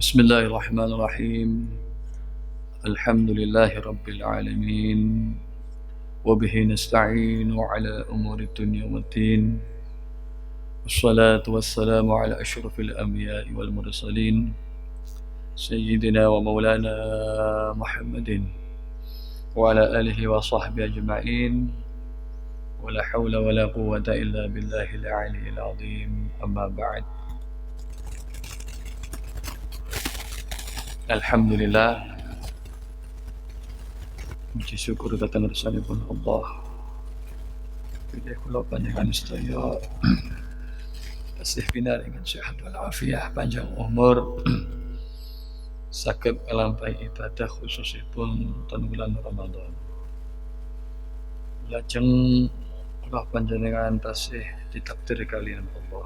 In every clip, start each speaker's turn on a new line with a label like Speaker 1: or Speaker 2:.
Speaker 1: Bismillahirrahmanirrahim. Alhamdulillahi rabbil alamin. Wa bihi nasta'inu ala umuri dunya waddin. Wassalatu wassalamu ala asyrafil anbiya'i wal mursalin sayyidina wa maulana Muhammadin wa ala alihi wa sahbihi ajma'in. Wa la hawla wa la quwwata illa billahil aliyyil azim. Amma ba'd. Alhamdulillah, puji syukur datang dersanipun Allah. Bila kula panjenengan sedaya tasih pinaringan sehat wal afiah, panjang umur, saged nglampahi ibadah khususipun ten bulan Ramadan. Lajeng kula panjenengan tasih ditakdir kalian Allah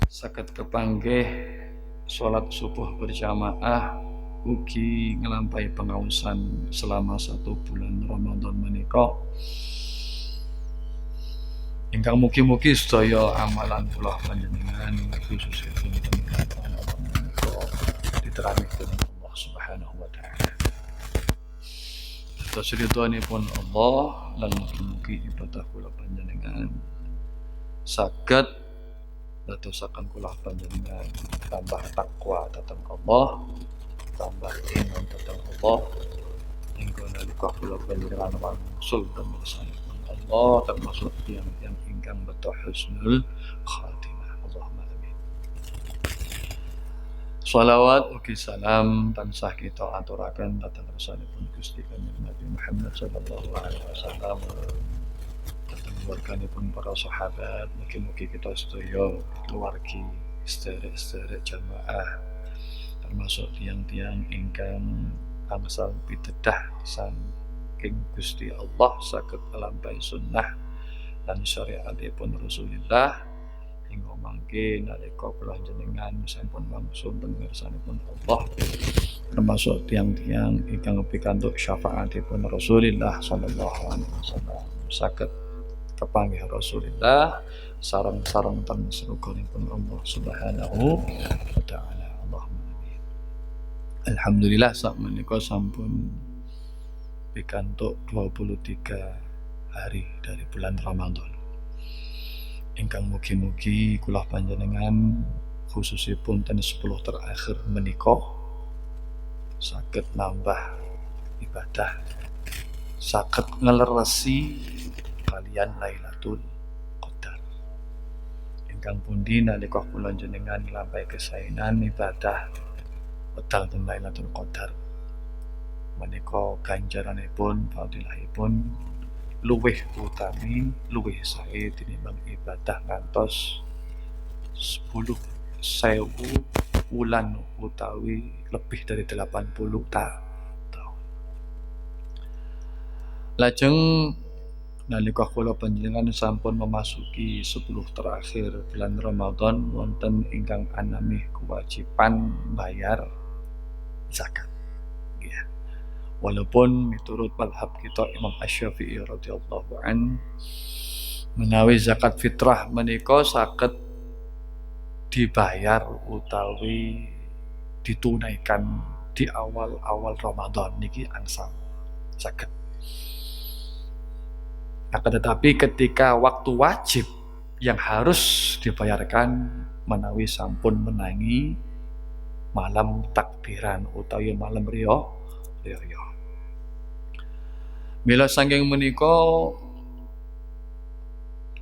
Speaker 1: saged kepanggih sholat subuh berjamaah ugi ngelampahi pengawasan selama 1 bulan Ramadan menika. Ingkang mugi-mugi sedaya amalan kula panjenengan khususipun ten Ramadan menika diterangi dening Allah Subhanahu wa taala. Tasridhanipun Allah lan mugi-mugi ibadah kula panjenengan saged dadosaken kula panjenengan tambah takwa dhateng Allah, tambah iman dhateng Allah, hingga nalika kula panjenengan wangsul dhateng Allah termasuk yang ingkang beto husnul khatimah. Allahumma amin. Shalawat ugi salam tansah kita aturaken dhateng rasulipun Gusti Kanjeng Nabi Muhammad sallallahu alaihi wasallam, keluarganipun para sahabat, mugi-mugi kita sedaya keluargi sederek-sederek jamaah termasuk tiang-tiang ingkang angsal pitedah saking Gusti Allah saged nglampahi sunnah lan syariatipun Rasulullah hingga mangke nalika kula jenengan sampun wangsul teng ngarsanipun Allah termasuk tiang-tiang ingkang pikantuk syafaatipun Rasulullah sallallahu alaihi wasallam saged kepanggih Rasulullah sareng-sareng ten surganipun Allah Subhanahu wa taala. Allahumma amin. Alhamdulillah sakmenika sampun pikantuk 23 hari dari bulan Ramadan. Ingkang mugi-mugi kula panjenengan khususipun ten 10 terakhir menika saged nambah ibadah, saged ngleresi kalian Lailatul Qadar. Ingkang pundi nalika kula jenengan nglampahi kesaenan ibadah wekdal ten Lailatul Qadar menika ganjaranipun fadilahipun luwih utami, luwih sae tinimbang ibadah ngantos 10.000 wulan utawi lebih dari 80 tahun. Lajeng nalika kula panjenengan sampun memasuki 10 terakhir bulan Ramadan wonten ingkang anami kewajiban bayar zakat. Ya. Walaupun miturut mazhab kita Imam Asy-Syafi'i radhiyallahu an menawi zakat fitrah menika saged dibayar utawi ditunaikan di awal-awal Ramadan niki angsal saged. Akan tetapi ketika waktu wajib yang harus dibayarkan menawi sampun menangi malam takbiran utawi malam riyo. Mila saking menika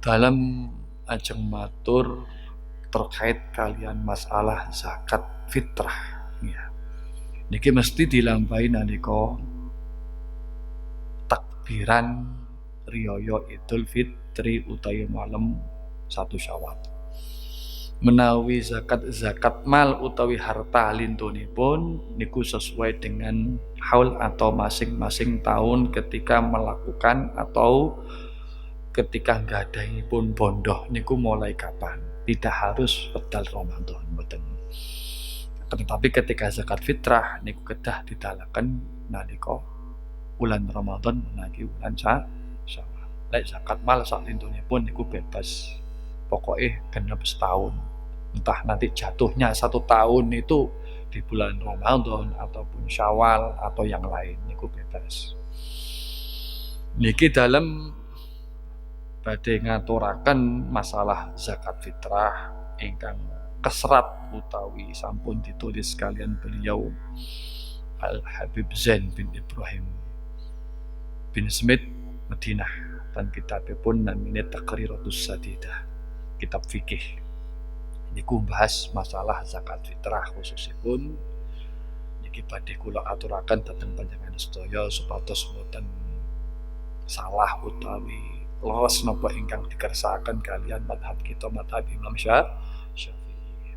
Speaker 1: dalam ajeng matur terkait kalian masalah zakat fitrah ya. Niki mesti dilampahi nalika takbiran riyaya Idul Fitri utawi malam 1 Syawal. Menawi zakat mal utawi harta lintunipun niku sesuai dengan haul atau masing-masing tahun ketika melakukan atau ketika nggadahinipun bondo niku mulai kapan. Tidak harus wekdal Ramadan mboten. Tetapi ketika zakat fitrah niku kedah didalaken nalika bulan Ramadan menawi bulan Syawal. Lek zakat mal sak lintunipun niku bebas. Pokoknya genep setahun. Entah nanti jatuhnya 1 tahun itu di bulan Ramadan ataupun Syawal atau yang lain niku bebas. Niki dalam badhe ngaturaken masalah zakat fitrah ingkang keserat utawi sampun ditulis kalian beliau Al Habib Zain bin Ibrahim bin Smith Madinah, dan kitabipun namine Taqriratus Sadidah, kitab fikih. Niku bahas masalah zakat fitrah khususipun niki badhe kula aturaken dhateng panjenengan sedaya supados boten salah utawi leres napa ingkang dikersakaken kalian madhab kita, madhab Imam Syafi'i.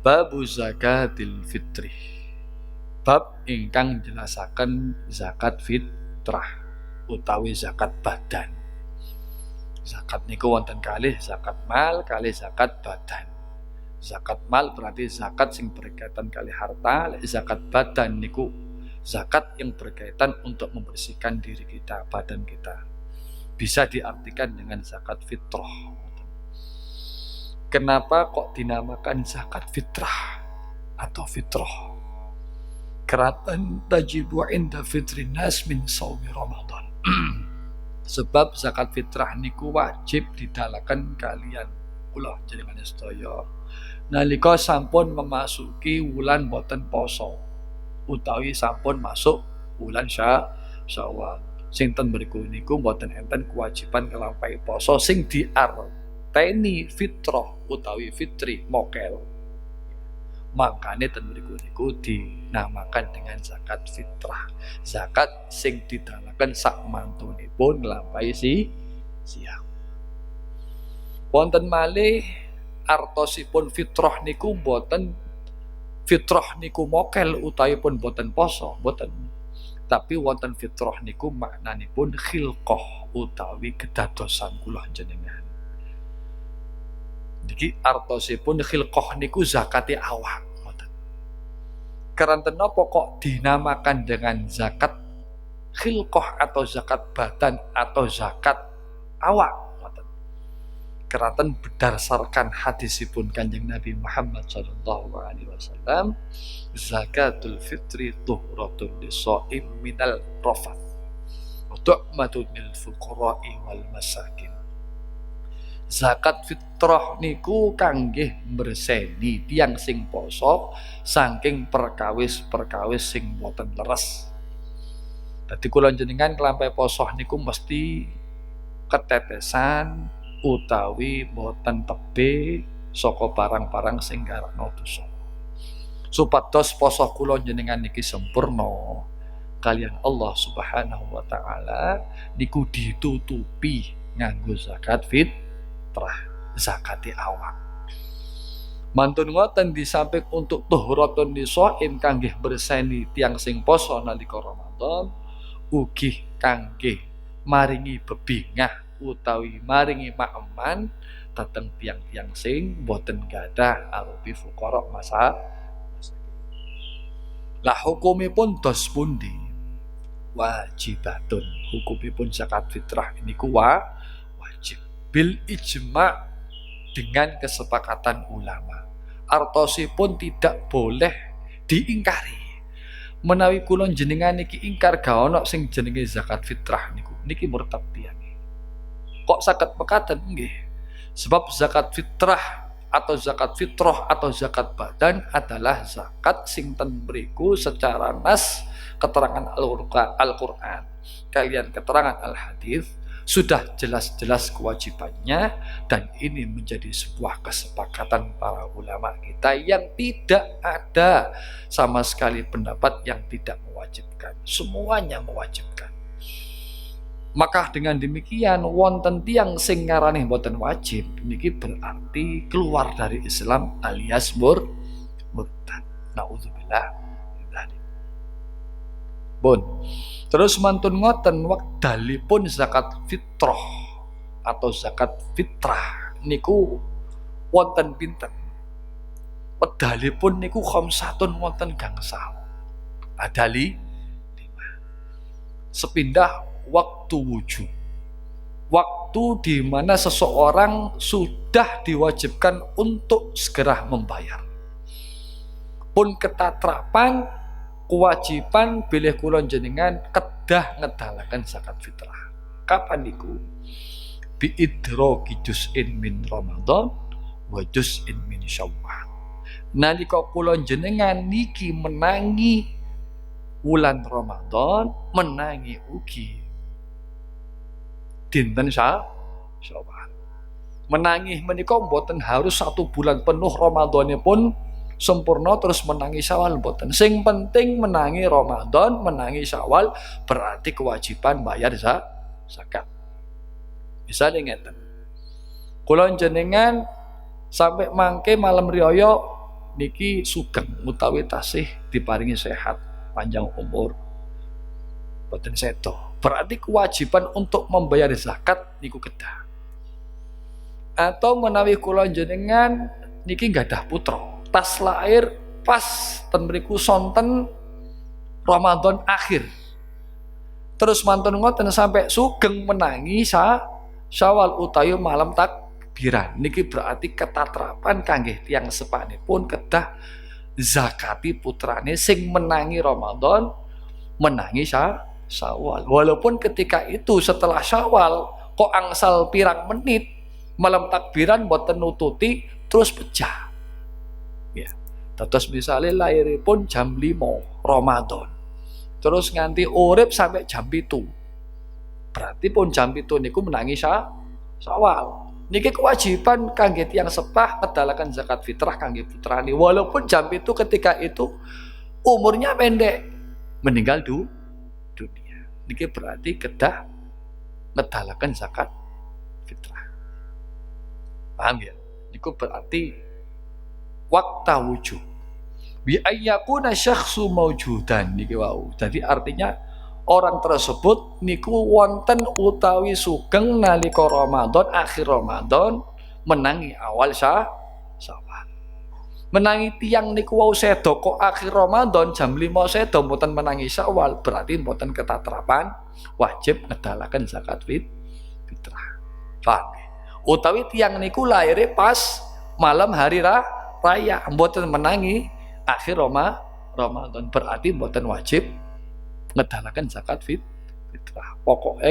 Speaker 1: Bab zakatil fitri, bab ingkang jelasaken zakat fitrah utawi zakat badan. Zakat niku wonten kalih, zakat mal kalih zakat badan. Zakat mal berarti zakat sing berkaitan kali harta, zakat badan niku zakat yang berkaitan untuk membersihkan diri kita, badan kita. Bisa diartikan dengan zakat fitrah. Kenapa kok dinamakan zakat fitrah atau fitrah? Keratan tajibu inda fitrin nas min shaumi Ramadan. Sebab zakat fitrah niku wajib didalaken kalian kula jenengan sedaya nalika sampun memasuki wulan boten poso utawi sampun masuk wulan Syawal. Sing ten mriku niku boten enten kewajiban nglampahi poso sing diarteni fitrah utawi fitri mokel. Makane ten mriku niku dinamakan dengan zakat fitrah. Zakat sing didalaken sak mantunipun nglampahi siang. Wonten malih artosipun fitrah niku boten fitrah niku mokel utawi pun boten poso, boten. Tapi wonten fitrah niku maknanipun khilqah utawi kedadosan kula jenengan. Niki artosipun khilqah niku zakate awak. Keranten napa kok dinamakan dengan zakat khilqah atau zakat badan atau zakat awak? Keranten berdasarkan hadisipun Kanjeng Nabi Muhammad sallallahu alaihi wasallam, zakatul fitri tuhratun lis-shaim minal rafath wa tu'matun lil fuqara'i wal masakin. Zakat fitrah niku kangge berseni tiang sing poso saking perkawis-perkawis sing boten leres. Dadi kula jenengan kelampai poso niku mesti ketetesan utawi boten tebe saka barang-barang sing garakno dosa. Supados poso kula jenengan niki sempurna kalian Allah Subhanahu wa taala niku ditutupi nganggo zakat fitrah, zakati awak. Mantun ngoten disamping untuk tuhratun nisa'im kangge berseni tiang sing poso nalika Ramadan, ugi kangge maringi bebingah utawi maringi makman dhateng tiang-tiang sing boten gadah arupi fuqara masa. Lah hukumipun dos pundi? Wajibatun. Hukumipun zakat fitrah niku wajib bil ijma' dengan kesepakatan ulama. Artosipun tidak boleh diingkari. Menawi kula jenengan niki ingkar ga ono sing jenenge zakat fitrah niku, niki murtad tiyang. Kok saged mekaten nggih? Sebab zakat fitrah atau zakat fitrah atau zakat badan adalah zakat sing ten mriku secara nas keterangan Al-Qur'an kalian keterangan Al-Hadis sudah jelas-jelas kewajibannya, dan ini menjadi sebuah kesepakatan para ulama kita yang tidak ada sama sekali pendapat yang tidak mewajibkan, semuanya mewajibkan. Maka dengan demikian wonten tiang sing ngarani mboten wajib niki berarti keluar dari Islam alias murtad. Nauzubillah. Bon. Terus mantun ngoten wekdalipun zakat fitrah atau zakat fitrah niku wonten pinten? Wekdalipun niku khamsatun wonten gangsal. Adali 5. Sepindah waktu wujud, waktu di mana seseorang sudah diwajibkan untuk segera membayar. pun ketatrapan kewajiban bilih kula jenengan kedah ngedalaken zakat fitrah. Kapan niku? Bi idraki juz'in min Ramadan wa juz'in min Syawal. Nalika kula jenengan niki menangi wulan Ramadan, menangi ugi dinten Syawal. Menangi menika mboten harus 1 bulan penuh Ramadane pun sempurna terus menangi Syawal mboten. Sing penting menangi Ramadan, menangi Syawal berarti kewajiban bayar zakat. Misalnya ngeten. Kula jenengan sampai mangke malam riyaya niki sugeng utawi tasih diparingi sehat, panjang umur. Boten sedo. Berarti kewajiban untuk membayar zakat niku kedah. Atau menawi kula jenengan niki gadah putra, tas lahir pas ten mriku sonten Ramadan akhir. Terus mantun ngoten sampai sugeng menangi Syawal utawi malam takbiran. Niki berarti ketatrapan kangge tiyang sepanipun kedah zakati putrane sing menangi Ramadan, menangi Syawal. Walaupun ketika itu setelah Syawal kok angsal pirang menit malam takbiran boten nututi terus pecah. Ya. Terus misalnya lahiripun jam 5 Ramadan. Terus nganti urip sampai jam 7. Berarti pun jam 7 niku menangi Syawal. Niki kewajiban kangge tiyang sepah ngedalaken zakat fitrah kangge putrane. Walaupun jam 7 ketika itu umurnya pendek, meninggal dunia. Niki berarti kedah ngedalaken zakat fitrah. Paham ya? Niku berarti waqta wujud. Bi ayyakuna syakhsu maujudan niki wau. Jadi artinya orang tersebut niku wonten utawi sugeng nalika Ramadan, akhir Ramadan menangi awal Syawal. Menangi tiang niku wau sedo kok akhir Ramadan jam 5 sedo mboten menangi Syawal, berarti mboten ketatrapan wajib ngedalaken zakat fitrah. Paham? Utawi tiang niku lahire pas malam hari raya mboten menangi akhir Ramadan, berarti mboten wajib ngedalaken zakat fitrah. Pokoke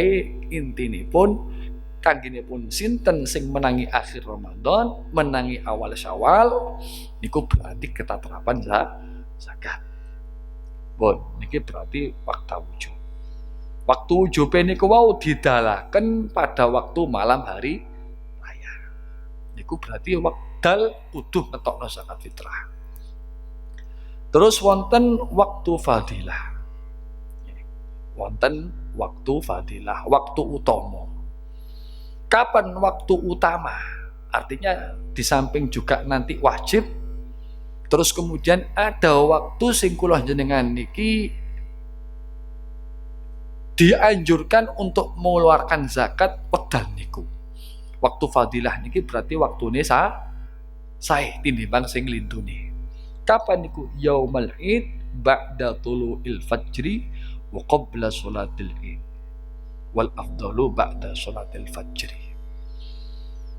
Speaker 1: intinipun kanggenipun sinten sing menangi akhir Ramadan, menangi awal Syawal niku berarti ketatrapan zakat. Bon, niki berarti waktu wujub. Waktu wujub niku wau didalaken pada waktu malam hari raya. Niku berarti wekdal kudu ngetokno zakat fitrah. Terus wonten waktu fadilah. Wonten waktu fadilah, waktu utama. Kapan waktu utama? Artinya di samping juga nanti wajib, terus kemudian ada waktu sing kula jenengan niki dianjurkan untuk mengeluarkan zakat wedal niku. Waktu fadilah niki berarti waktune sae tinimbang sing lintune. Kapan niku? Yaumul Id ba'da tulu'il fajri wa qabla sholatil Id. Wal afdalu ba'da sholatil fajri.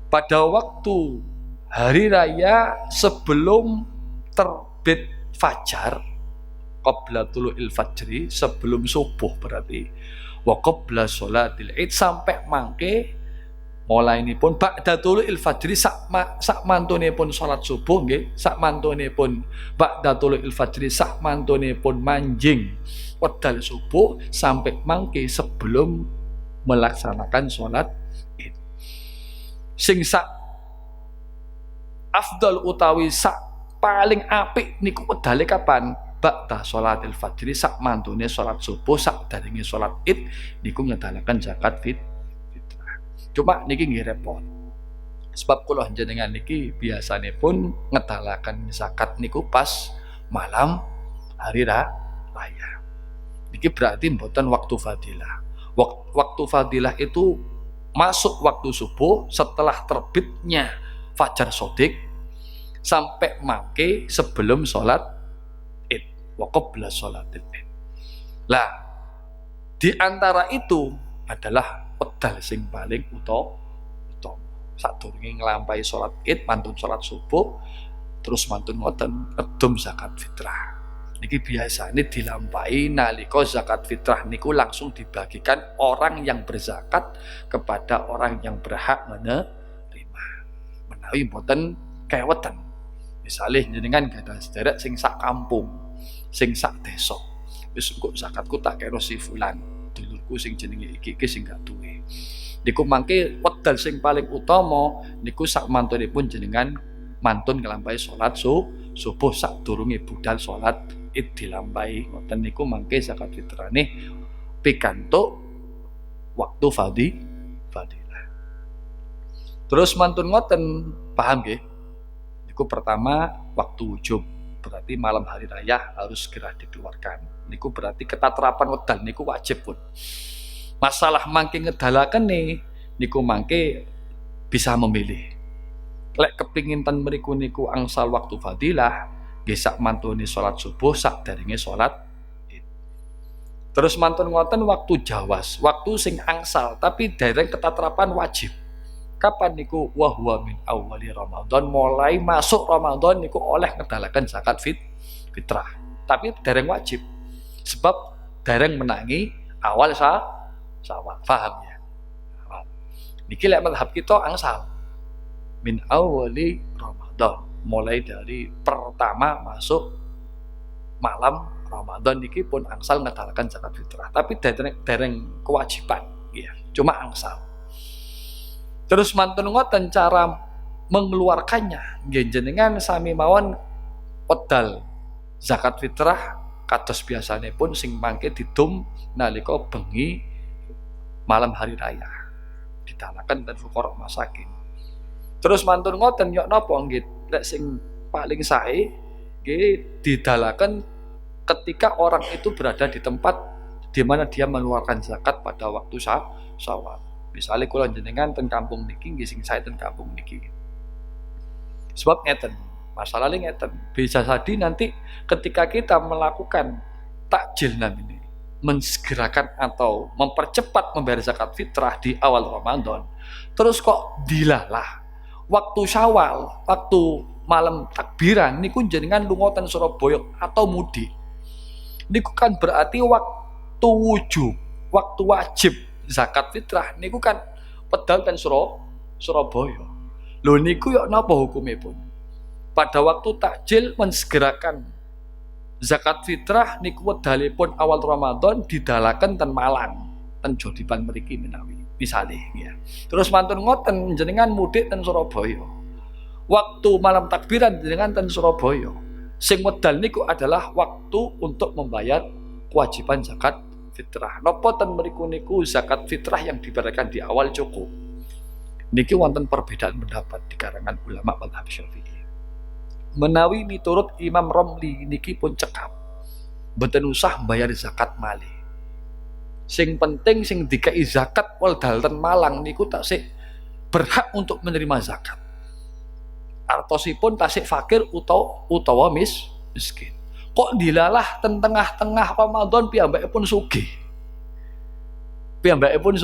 Speaker 1: Pada waktu hari raya sebelum terbit fajar, qabla tulu'il fajri, sebelum subuh berarti, wa qabla sholatil Id, sampai mangke mulai ini pun ba'da tulu'il fajri sak mantune pun salat subuh nggih, sak mantune pun ba'da tulu'il fajri, sak mantune pun manjing wedal subuh sampai mangke sebelum melaksanakan salat Id. Sing sak afdal utawi sak paling apik niku wedale kapan? Ba'da sholatil fajri, sak mantune salat subuh, sak daringe salat Id niku ngedalaken zakat fitrah. Cuma niki nggih repot. Sebab kula jenengan niki biasane pun ngedalaken zakat niku pas malam hari raya. Niki berarti mboten waktu fadilah. Waktu fadilah itu masuk waktu subuh setelah terbitnya fajar shodiq sampai mangke sebelum sholat Id, wa qabla sholatil Id. Lah, di antara itu adalah wedal sing paling utama. Sadurunge nglampahi salat Id, mantun salat subuh, Terus mantun ngoten ngedum zakat fitrah. Niki biasane dilampahi nalika zakat fitrah niku langsung dibagikan orang yang berzakat kepada orang yang berhak menerima. Menawi mboten keweten. Misalnya jenengan gadah sederek sing sak kampung, sing sak desa. Wis engko zakatku tak kena si fulan, dulurku sing jenenge iki sing gak duwe. Niku mangke wedal sing paling utama niku sak mantunipun jenengan mantun nglampahi salat subuh sadurunge budal salat Id dilampahi. Ngoten niku mangke zakat fitrane pikantuk waktu fadilah. Terus mantun ngoten, paham nggih? Niku pertama waktu wujub, berarti malam hari raya harus segera dikeluarkan. Niku berarti ketatrapan wedal niku wajib pun. Masalah mangke ngedalaken niku mangke bisa memilih. Lek kepingin ten mriku niku angsal waktu fadilah, nggih sak mantune salat subuh sak derenge salat Id. Terus mantun ngoten waktu jawas, waktu sing angsal tapi dereng ketatrapan wajib. Kapan niku wa huwa min awwali Ramadan, mulai masuk Ramadan niku oleh ngedalaken zakat fitrah. Tapi dereng wajib. Sebab dereng menangi awal Syawal. Paham ya? Niki lek mazhab kita angsal. Min awwali Ramadan, mulai dari pertama masuk malam Ramadan niki pun angsal ngedalaken zakat fitrah. Tapi dereng kewajiban, ya. Cuma angsal. Terus mantun ngoten cara mengeluarkannya, nggih jenengan sami mawon wedal zakat fitrah kados biasane pun sing mangke didum nalika bengi malam hari raya. Didalaken ten fuqara masakin. Terus mantun ngoten yo napa nggih lek sing paling sae nggih didalaken ketika orang itu berada di tempat di mana dia mengeluarkan zakat pada waktu Syawal. Misalnya kula jenengan ten kampung niki nggih sing sae ten kampung niki. Sebab ngeten, masalahnya ngeten, bisa jadi nanti ketika kita melakukan takjil namanya, mensegerakan atau mempercepat membayar zakat fitrah di awal Ramadan, terus kok dilalah waktu Syawal, waktu malam takbiran niku jenengan lunga ten Surabaya atau mudik. Niku kan berarti waktu wujub, waktu wajib zakat fitrah niku kan pedal ten Surabaya. Lho niku yo napa hukumipun? Pada waktu takjil mensegerakan zakat fitrah niku wedalipun awal Ramadan didalaken ten Malang, ten Jodipan mriki menawi. Misale ya. Terus mantun ngoten jenengan mudik ten Surabaya. Waktu malam takbiran jenengan ten Surabaya. Sing wedal niku adalah waktu untuk membayar kewajiban zakat fitrah. Napa ten mriku niku zakat fitrah yang diberikan di awal cukup. Niki wonten perbedaan pendapat di kalangan ulama mazhab Syafi'i. Menawi miturut Imam Romli niki pun cekap. Mboten usah bayar zakat malih. Sing penting sing dikai zakat wedal ten Malang niku tasik berhak untuk menerima zakat. Artosipun tasik fakir utawa miskin. Kok dilalah ten tengah-tengah Ramadan piyambakipun sugih. Piyambakipun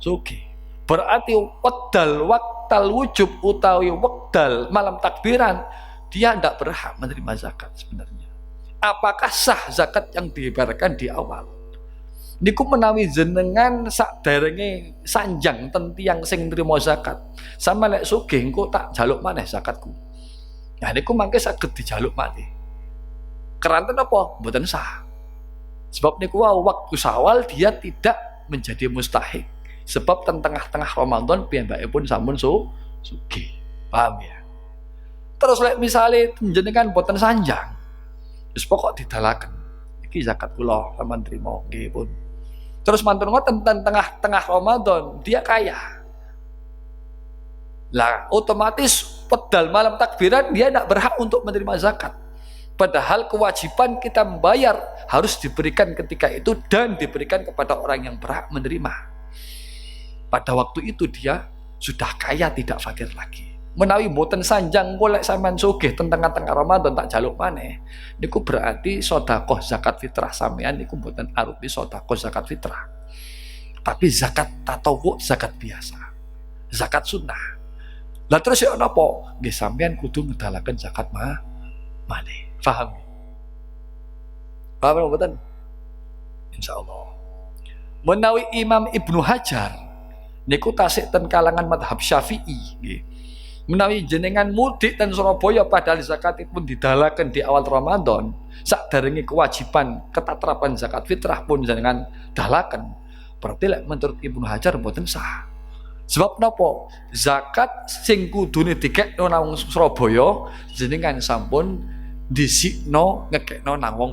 Speaker 1: sugih. Berarti wedal waktal wujub utawi wedal malam takbiran dia tidak berhak menerima zakat sebenarnya. Apakah sah zakat yang dibayarkan di awal? Niku menawi jenengan sakderenge sanjang ten tiyang sing nrimo zakat. Sama lek sugih engko tak jaluk maneh zakatku. Nah niku mangke saged dijaluk maneh. Keranten apa? Mboten sah. Sebab niku waktu Syawal dia tidak menjadi mustahik. Sebab ten tengah-tengah Ramadan piyambakipun sampun sugih. Paham ya? Terus lek misale jenengan boten sanjang, wis pokok didalaken. Iki zakat kula sampean trimo nggih pun. Terus mantun ngoten ten tengah-tengah Ramadan dia kaya. Lah otomatis pedal malam takbiran dia tidak berhak untuk menerima zakat. Padahal kewajiban kita membayar harus diberikan ketika itu dan diberikan kepada orang yang berhak menerima. Pada waktu itu dia sudah kaya tidak fakir lagi. Menawi mboten sanjang golek sampean sugih ten tengah-tengah Ramadan tak jaluk maneh. Niku berarti sedekah zakat fitrah sampean niku mboten arupi sedekah zakat fitrah. Tapi zakat tatawwu, zakat biasa. Zakat sunnah. Lah terus ya napa? Nggih sampean kudu ngedalaken zakat malih. Paham? Paham mboten? Insyaallah. Menawi Imam Ibnu Hajar niku tasik ten kalangan madhab Syafi'i nggih. Menawi jenengan mudik ten Surabaya padahal zakatipun didalaken di awal Ramadan, sakderenge kewajiban ketatrapan zakat fitrah pun jenengan dalaken. Berarti lek menurut Ibnu Hajar mboten sah. Sebab napa? Zakat sing kudune dikekno nang Surabaya jenengan sampun disikno ngekekno nang wong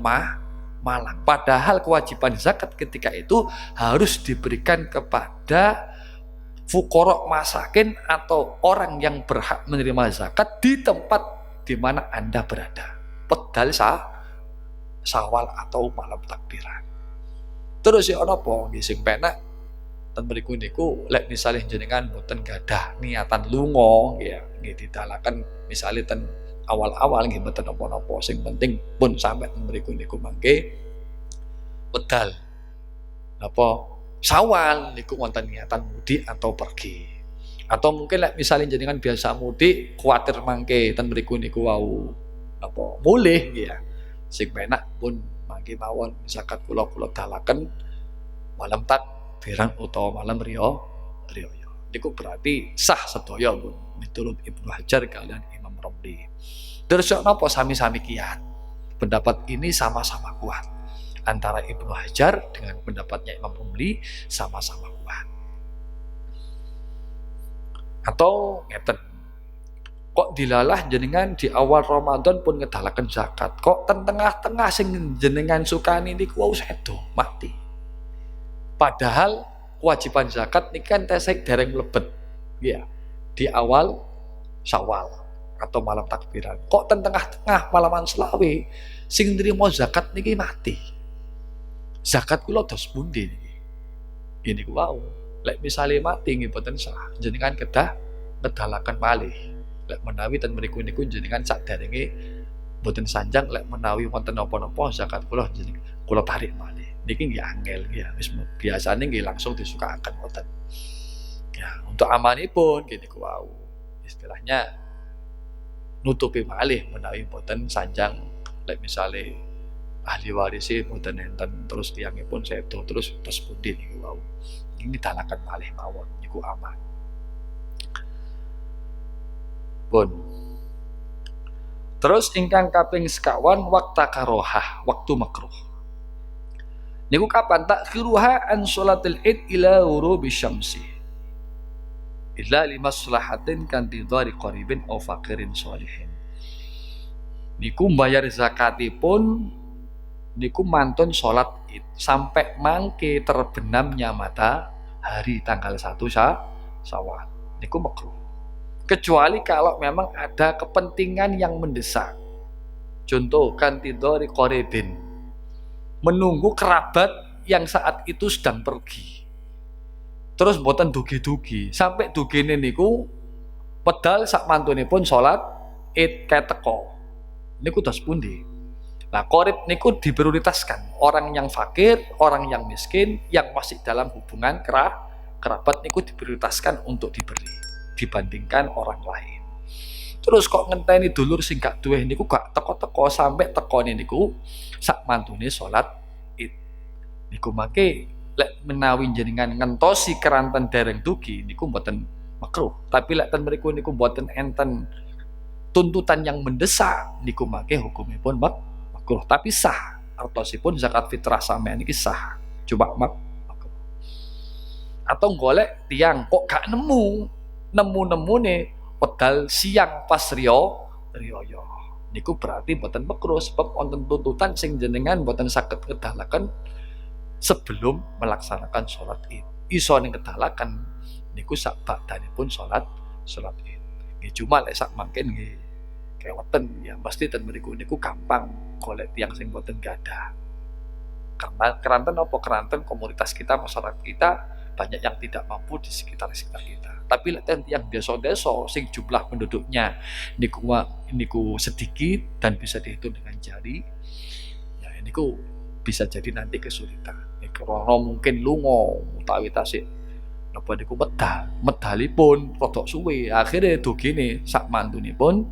Speaker 1: Malang. Padahal kewajiban zakat ketika itu harus diberikan kepada fuqara masakin atau orang yang berhak menerima zakat di tempat di mana Anda berada. Pedal Syawal atau malam takbiran. Terus ya napa nggih sing penak ten mriku niku lek misalnya jenengan mboten gadah niatan lunga ya nggih didalaken misale ten awal-awal nggih mboten napa-napa sing penting pun sampai ten mriku niku mangke wedal napa Syawal niku wonten niatan mudik atau pergi. Atau mungkin lek misalnya jenengan biasa mudik kuwatir mangke ten mriku niku wau napa mulih nggih ya. Sing penak pun mangke mawon zakat kula dalaken malam takbiran utawa malam riyaya. Niku berarti sah sedaya pun miturut Ibnu Hajar kalian Imam Romli. Terus napa sami-sami kiat. Pendapat ini sama-sama kuat. Antara Ibnu Hajar dengan pendapatnya Imam Romli sama-sama kuat. Atau ngeten. Kok dilalah jenengan di awal Ramadan pun ngedalaken zakat. Kok ten tengah-tengah sing jenengan sukani niku wau sedo mati. Padahal kewajiban zakat ini kan tesek dereng lebet. Ya, di awal Syawal atau malam takbiran. Kok ten tengah-tengah malaman selawe sing nrimo zakat niki mati. Zakat kula dos pundi niki? Ini ku wau. Lek misale mati nggih boten sah. Jenengan kedah ngedalaken malih. Lek menawi ten mriku niku jenengan sakderenge boten sanjang lek menawi wonten napa-napa zakat kula jenengan kula tarik malih. Niki nggih angel ya wis biasane nggih langsung disukaaken wonten. Ya, untuk amanipun gini ku wau. Istilahnya nutupi malih menawi boten sanjang lek misale ahli warisi mboten enten terus tiyangipun sedo terus pundi niku wau. Ini dalaken malih mawon niku aman. Pun. Terus ingkang kaping sekawan waktu karohah, waktu makruh. Niku kapan takhiruha an sholatil id ila ghurubi syamsi. Illa limaslahatin kantidhari qaribin aw faqirin sholihin. Niku bayar zakatipun niku mantun sholat id sampai mangke terbenamnya matahari tanggal 1 Syawal. Niku makruh. Kecuali kalau memang ada kepentingan yang mendesak. Contoh kantidhari qaribin. Menunggu kerabat yang saat itu sedang pergi. Terus mboten dugi-dugi, sampai dugine niku pedal sak mantunipun salat id kae teko. Niku dos pundi? Nah, qarib niku diprioritaskan. Orang yang fakir, orang yang miskin, yang masih dalam hubungan kerabat niku diprioritaskan untuk diberi dibandingkan orang lain. Terus kok ngenteni dulur sing gak duwe niku gak teko-teko sampai tekone niku sak mantune salat id. Niku mangke lek menawi jenengan ngentosi keranten dereng dugi niku mboten makruh. Tapi lek ten mriku niku mboten enten tuntutan yang mendesak niku mangke hukumipun makruh. Tapi sah. Artosipun zakat fitrah sampeyan niki sah. Coba makruh. Atau golek tiang kok gak nemu-nemune pedal siang pas riyaya. Niku berarti mboten makruh sebab wonten tuntutan sing jenengan mboten saged kedalaken sebelum melaksanakan sholat id. Iso ning kedalaken niku sak bakdanipun sholat id. Nggih cuma lek sak mangken nggih keweten ya pasti ten mriku niku gampang golek tiyang sing mboten gadah. Karena keranten komunitas kita, masyarakat kita banyak yang tidak mampu di sekitar kita. Tapi lek yang desa-desa sing jumlah penduduknya niku sedikit dan bisa dihitung dengan jari. Ya niku bisa jadi nanti kesulitan. Karena mungkin lunga utawi tasik Napa niku medalipun rada suwe. Akhire dugine sak mantunipun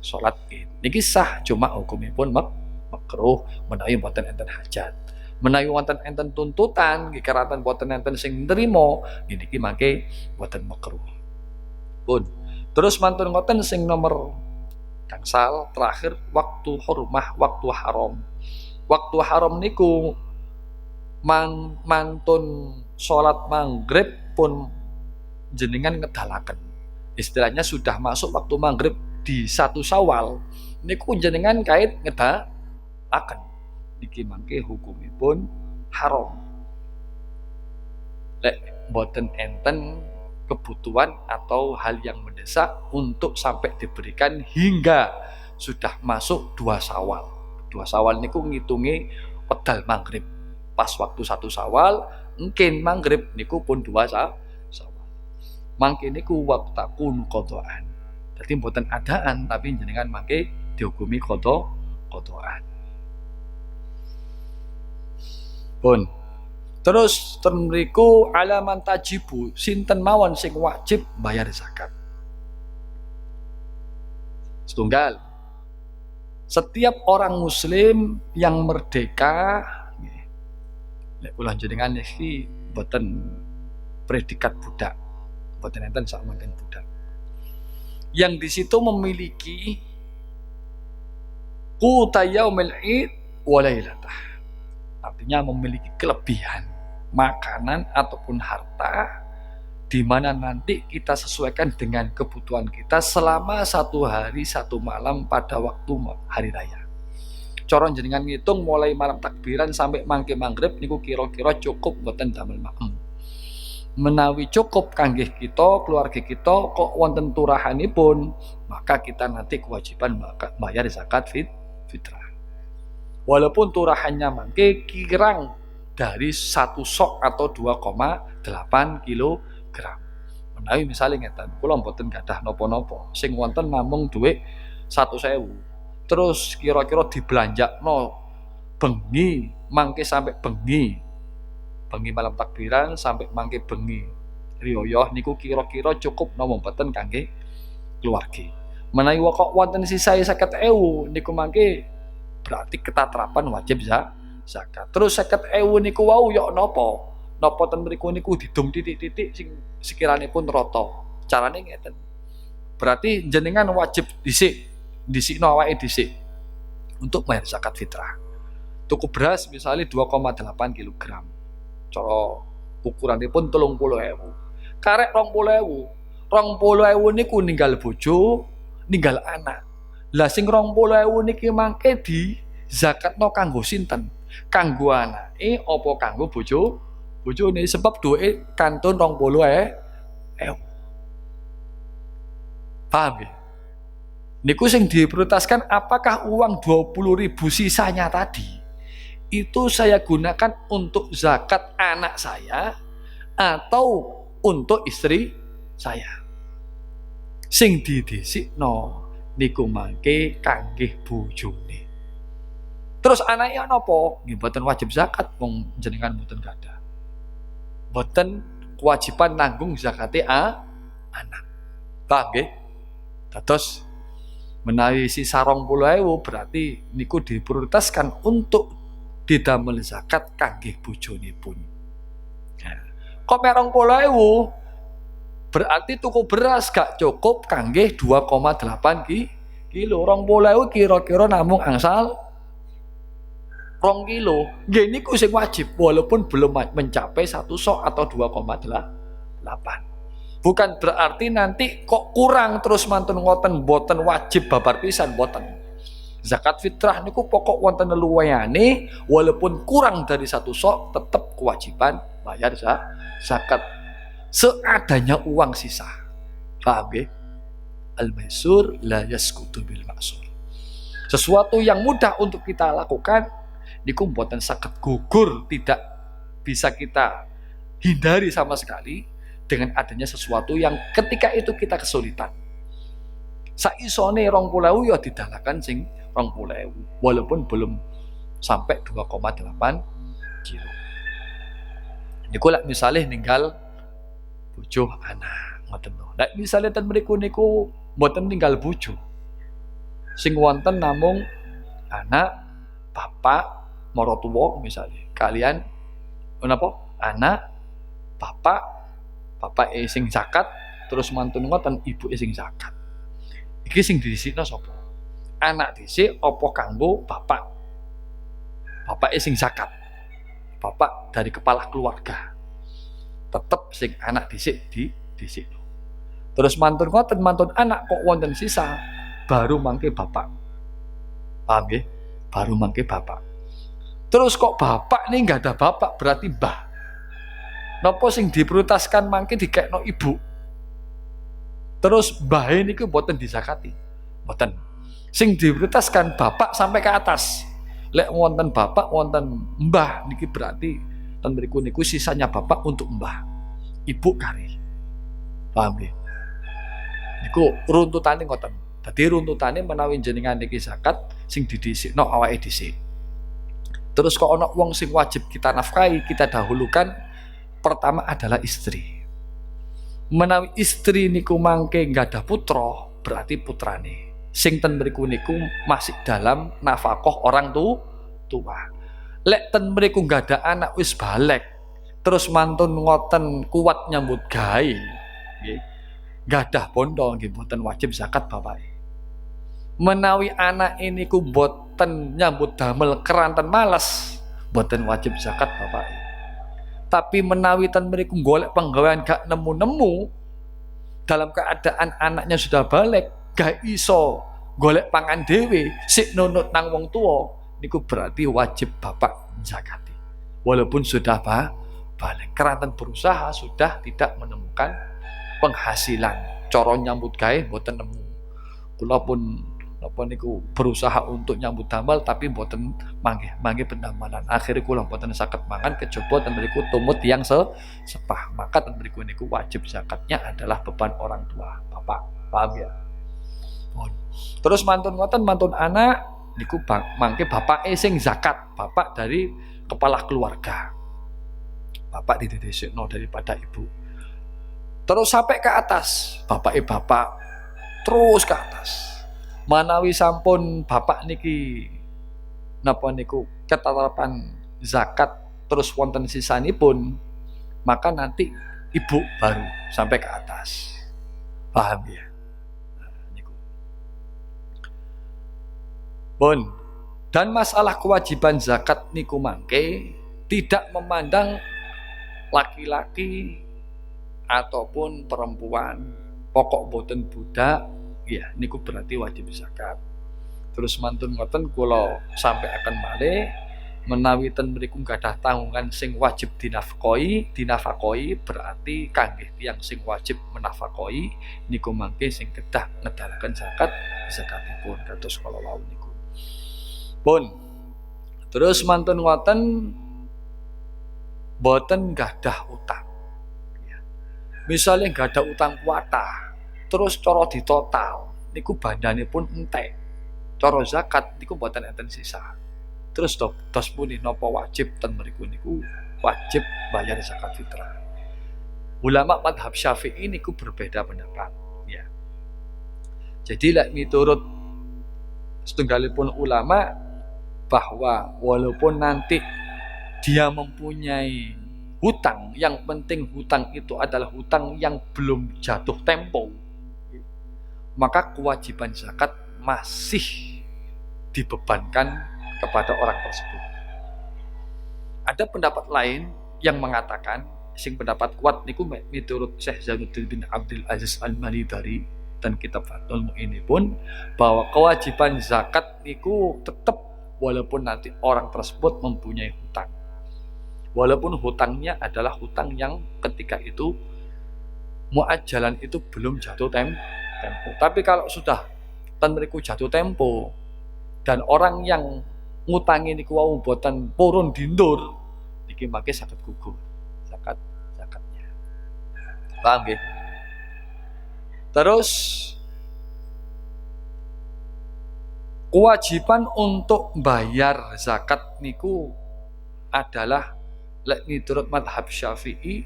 Speaker 1: salat Id. Niki sah, cuma hukumipun makruh menawi boten enten hajat. Menawi wonten enten tuntutan, kikaratan boten enten sing nrimo, niki mangke boten makruh. Pun. Terus mantun ngoten sing nomor gangsal terakhir waktu hurmah, waktu haram. Waktu haram niku mantun salat maghrib pun jenengan ngedalaken. Istilahnya sudah masuk waktu maghrib di 1 Syawal niku jenengan kait ngedalaken. Niki mangke hukumipun haram. Lek boten enten kebutuhan atau hal yang mendesak untuk sampai diberikan hingga sudah masuk 2 Syawal. 2 Syawal niku ngitungi wedal maghrib. Pas waktu 1 Syawal mungkin maghrib niku pun 2 Syawal. Mangke niku waqtakun qadaan. Dadi mboten adaan tapi jenengan mangke dihukumi qadaan. Pun. Terus ten mriku alaman tajibu sinten mawon sing wajib bayar zakat. Setunggal. Setiap orang muslim yang merdeka lek kula jenengan iki boten predikat budak. Boten enten sak mangken budak. Yang di situ memiliki quta yaumil id wa lailatah. Artinya memiliki kelebihan makanan ataupun harta di mana nanti kita sesuaikan dengan kebutuhan kita selama 1 hari 1 malam pada waktu hari raya. Coron jenengan ngitung mulai malam takbiran sampai mangke maghrib niku kira-kira cukup mboten damel maem. Menawi cukup kanggih kita, keluarga kita kok wonten turahanipun, maka kita nanti kewajiban bayar zakat fitrah. Walaupun turahannya mangke kirang dari 1 sok atau 2,8 kilogram. Menawi misalnya ngeten, kula mboten gadah napa-napa, sing wonten namung dhuwit 100.000. Terus kira-kira dibelanjakno bengi mangke sampai bengi malam takbiran sampai mangke bengi riyoyoh niku kira-kira cukup napa mboten kangge keluarga. Menawi kok wonten sisae 50.000 niku mangke berarti ketatrapan wajib zakat. Terus 50.000 niku wau ya napa? Napa ten mriku niku didum titik-titik sing sekiranipun rata. Carane ngeten. Berarti jenengan wajib dhisikno awake dhisik untuk bayar zakat fitrah. Tuku beras misalnya 2,8 kilogram. Cara ukuranipun 30.000. Karek 20.000. 20.000 niku ninggal bojo, ninggal anak. Lah sing 20.000 niki mangke di zakatno kanggo sinten? Kanggo anake apa kanggo bojone? Sebab duwe kantun 20.000. Paham ya? Niku sing diprioritaskan apakah uang 20.000 sisanya tadi itu saya gunakan untuk zakat anak saya atau untuk istri saya. Sing didhisikno niku mangke kanggih bojone. Terus anake napa? Nggih mboten wajib zakat wong jenengan mboten gadah. Mboten kewajiban nanggung zakate anak. Paham nggih? Dados menawi sisa 20.000 berarti niku diprioritaskan untuk didamel zakat kanggih bojonipun. Nah, kok 20.000 berarti tuku beras gak cukup kanggih 2,8 kilo. 20.000 kira-kira namung angsal 2 kilo. Nggih niku sing wajib walaupun belum mencapai 1 sok atau 2,8. Bukan berarti nanti kok kurang terus mantun ngoten boten wajib babar pisan boten. Zakat fitrah niku pokok wonten luweyane walaupun kurang dari 1 sok tetap kewajiban bayar zakat seadanya uang sisa. Paham nggih? Al-maisur la yasqutu bil ma'sur. Sesuatu yang mudah untuk kita lakukan niku mboten saged gugur, tidak bisa kita hindari sama sekali dengan adanya sesuatu yang ketika itu kita kesulitan. Saisone 20.000 ya didalakan sing 20.000 walaupun belum sampai 2,8 kilo. Niku lak misalnya ninggal bojo anak ngoten lho. Nek misale ten mriku niku mboten tinggal bojo. Sing wonten namung anak, bapak, maratuwa misalnya kalian menapa? Anak, bapak sing zakat, terus mantun ngoten ibuke sing zakat. Iki sing didisikno sapa? Anak dhisik apa kanggo bapak? Bapake sing zakat. Bapak dari kepala keluarga. Tetep sing anak dhisik disikno. Terus mantun ngoten, mantun anak kok wonten sisa, baru mangke bapak. Paham nggih? Baru mangke bapak. Terus kok bapak nih nggak ada bapak, berarti mbah. Napa sing diprioritaskan mangke dikekno ibu. Terus mbah niku mboten disakati. Mboten. Sing diprioritaskan bapak sampai ke atas. Lek wonten bapak, wonten mbah niki berarti ten mriku niku sisanya bapak untuk mbah. Ibu kari. Paham nggih? Niku runtutane ngoten. Dadi runtutane menawi jenengan niki zakat sing didhisikno awake dhisik. Terus kok ana wong sing wajib kita nafkahi, kita dahulukan pertama adalah istri. Menawi istri niku mangke nggak ada putra, berarti putrane. Sing ten mriku niku masih dalam nafkah orang tua. Lek ten mriku nggak ada anak wis balik, terus mantun ngoten kuat nyambut gawe, nggih. Gadah bondo nggih mboten wajib zakat bapake. Menawi anak ini ku boten nyambut damel keranten males, boten wajib zakat bapak. Tapi menawi ten mriku golek penggawean gak nemu-nemu, dalam keadaan anaknya sudah balik, gak iso golek pangan dhewe, sik nunut nang wong tuwa, niku berarti wajib bapak zakati. Walaupun sudah balik, keranten berusaha sudah tidak menemukan penghasilan, cara nyambut gawe boten nemu. Kula pun apa niku berusaha untuk nyambut damel tapi mboten mangke pendamalan. Akhire kula mboten saged mangan kejaba ten mriku tumut yang sepah. Maka ten mriku niku wajib zakatnya adalah beban orang tua, bapak. Paham ya? Terus mantun ngoten, mantun anak niku mangke bapake sing zakat, bapak dari kepala keluarga. Bapak didhisikno daripada ibu. Terus sampai ke atas, bapake bapak terus ke atas. Manawi sampun bapak niki napa niku ketetapan zakat terus wonten sisanipun, maka nanti ibu baru sampai ke atas. Paham ya? Niku. Bon. Dan masalah kewajiban zakat niku mangke tidak memandang laki-laki ataupun perempuan, pokok boten budak, ya niku berarti wajib zakat. Terus mantun ngoten kula sampai akan malih menawi ten mriku gadah tanggungan sing wajib dinafkahi berarti kangge tiyang sing wajib menafkahi niku mangke sing kedah ngedalaken zakatipun kados kala wau niku. Pun terus mantun ngoten boten gadah utang. Misalnya nggak ada utang kuatah, terus cara ditotal, niku bandane pun entek. Cara zakat niku mboten enten sisa. Terus dos puni napa wajib ten mriku niku wajib bayar zakat fitrah. Ulama madhab Syafi'i niku berbeda pendapat, ya. Jadi lek miturut setunggalipun ulama bahwa walaupun nanti dia mempunyai hutang, yang penting hutang itu adalah hutang yang belum jatuh tempo, maka kewajiban zakat masih dibebankan kepada orang tersebut. Ada pendapat lain yang mengatakan, sing pendapat kuat niku miturut Syekh Zainuddin bin Abdul Aziz Al-Malibari dan kitab Fathul Mu'in pun, bahwa kewajiban zakat niku tetap walaupun nanti orang tersebut mempunyai hutang. Walaupun hutangnya adalah hutang yang ketika itu muajalan itu belum jatuh tempo. Tapi kalau sudah ten mriku jatuh tempo dan orang yang ngutangi niku wau boten purun dindur, niki mangke saged gugur zakatnya. Paham nggih? Terus kewajiban untuk bayar zakat niku adalah lek miturut madhab Syafi'i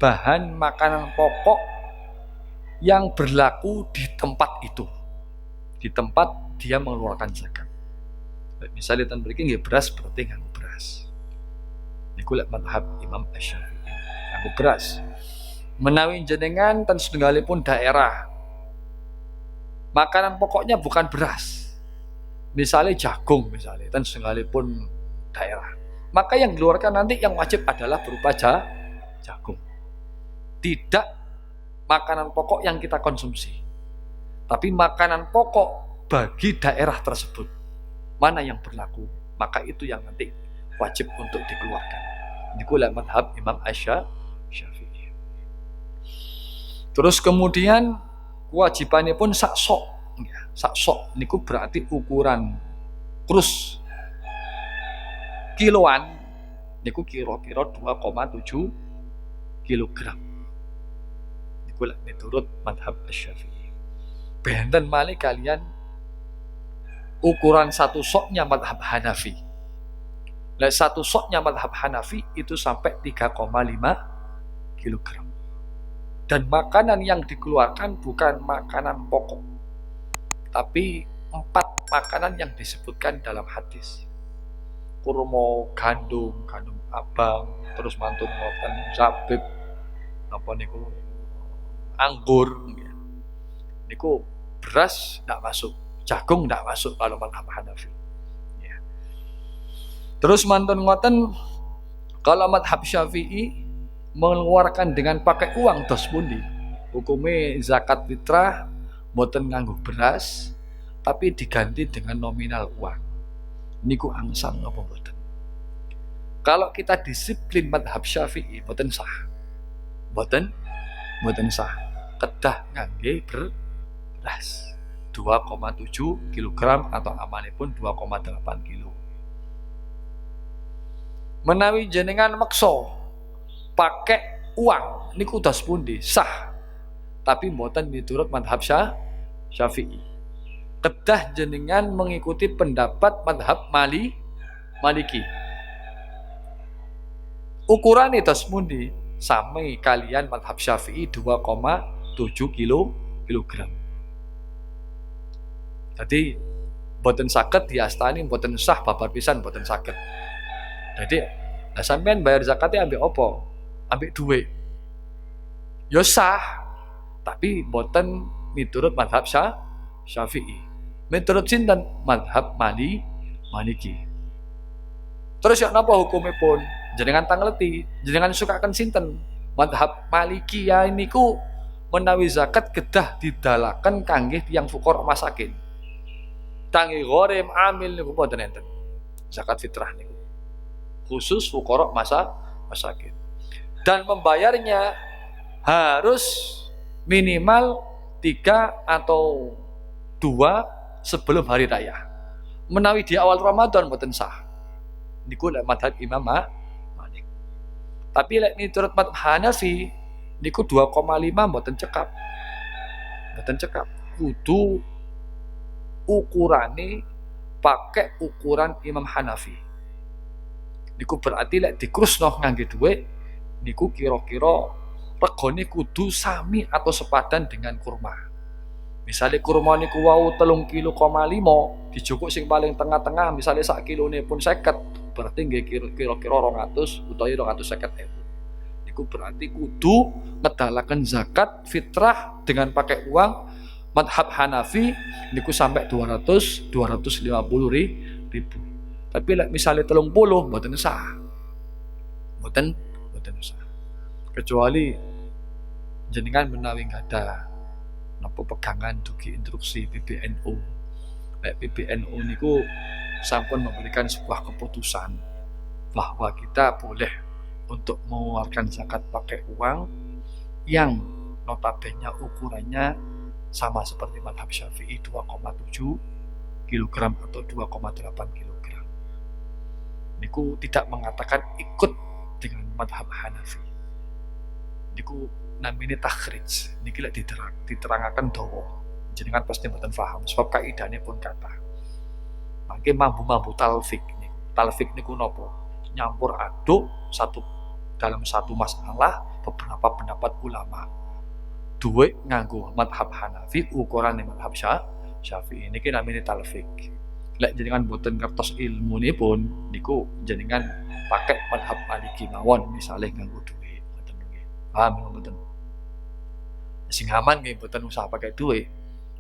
Speaker 1: bahan makanan pokok yang berlaku di tempat itu, di tempat dia mengeluarkan zakat. Misalnya tan mriki nggih beras berarti nganggo beras. Niku lek mazhab Imam Asy-Syafi'i nganggo beras. Menawi jenengan ten setunggalipun daerah makanan pokoknya bukan beras, misalnya jagung, misalnya ten setunggalipun daerah, maka yang dikeluarkan nanti yang wajib adalah berupa jagung, tidak makanan pokok yang kita konsumsi, tapi makanan pokok bagi daerah tersebut mana yang berlaku, maka itu yang nanti wajib untuk dikeluarkan. Niku lek mazhab Imam Asy-Syafi'i. Terus kemudian kewajibannya pun sak sok. Sak sok niku berarti ukuran krus kiloan niku kira-kira 2,7 kilogram. Niku lek miturut mazhab Asy-Syafi'i. Benten malih kalian ukuran satu soknya mazhab Hanafi. Nah, satu soknya mazhab Hanafi itu sampai 3,5 kilogram. Dan makanan yang dikeluarkan bukan makanan pokok, tapi 4 makanan yang disebutkan dalam hadis. Kurma, gandum abang, terus mantun ngoten zabib, apa niku anggur, niku beras tidak masuk, jagung tidak masuk kalau mazhab Hanafi. Ya. Terus mantun ngoten kalau mazhab Syafi'i mengeluarkan dengan pakai uang dos pundi? Hukumnya zakat fitrah mboten nganggo beras tapi diganti dengan nominal uang. Niku angsal napa mboten? Kalau kita disiplin mazhab Syafi'i mboten sah. Mboten sah. Kedah ngangge beras 2,7 kg atau amanipun 2,8 kg. Menawi jenengan maksa pakai uang niku dos pundi sah, tapi mboten miturut mazhab Syafi'i. Kedah jenengan mengikuti pendapat mazhab Maliki. Ukuran itu pundi sami kalian mazhab Syafi'i 2,7 kilogram. Jadi mboten saged diastani mboten sah babar pisan mboten saged. Jadi sampean bayar zakatnya ambek opo? Ambek duit. Ya sah, tapi mboten miturut mazhab Syafi'i. Miturut sinten? Mazhab Maliki. Terus ya napa hukumipun? Jenengan tangleti, jenengan sukaken sinten? Mazhab Maliki ya niku menawi zakat kedah didalaken kangge tiyang fuqara masakin. Tangi gharim amil niku mboten enten. Zakat fitrah niku khusus fuqara masakin. Dan membayarnya harus minimal 3 atau 2 sebelum hari raya. Menawi di awal Ramadan mboten sah. Niku lek mazhab Imam Malik. Tapi lek miturut mazhab Hanafi niku 2,5 mboten cekap. Kudu ukurane pakai ukuran Imam Hanafi. Niku berarti lek dikrusno ngangge dhuwit niku kira-kira regane kudu sami atau sepadan dengan kurma. Misalnya kurma niku wau 3,5 kilo dijukuk sing paling tengah-tengah misalnya sak kilone pun 50, berarti nggih kira-kira 200 utawa 250.000. Niku berarti kudu ngedalaken zakat fitrah dengan pakai uang mazhab Hanafi niku sampai 250.000. Tapi misalnya 30 mboten sah. Mboten sah. Kecuali jenengan menawi ada napa pegangan dugi instruksi PBNU. PBNU niku sampun memberikan sebuah keputusan bahwa kita boleh untuk mengeluarkan zakat pakai uang yang notabene ukurannya sama seperti mazhab Syafi'i 2,7 kg atau 2,8 kg. Niku tidak mengatakan ikut dengan mazhab Hanafi. Niku namine takhrij. Niki lek diterangaken dawa. Jenengan pasti mboten paham sebab kaidahne pun kata. Mangke mambu talfik niku. Talfik niku napa? Nyampur aduk satu dalam satu masalah beberapa pendapat ulama. Duwe nganggo madhab Hanafi ukuran madhab Syafi'i niki namine talfik. Lek jenengan boten ngertos ilmunipun niku jenengan pakai madhab Maliki mawon misale nganggo duit ngoten nggih. Paham mboten? Sing aman nggih boten usah pakai duit.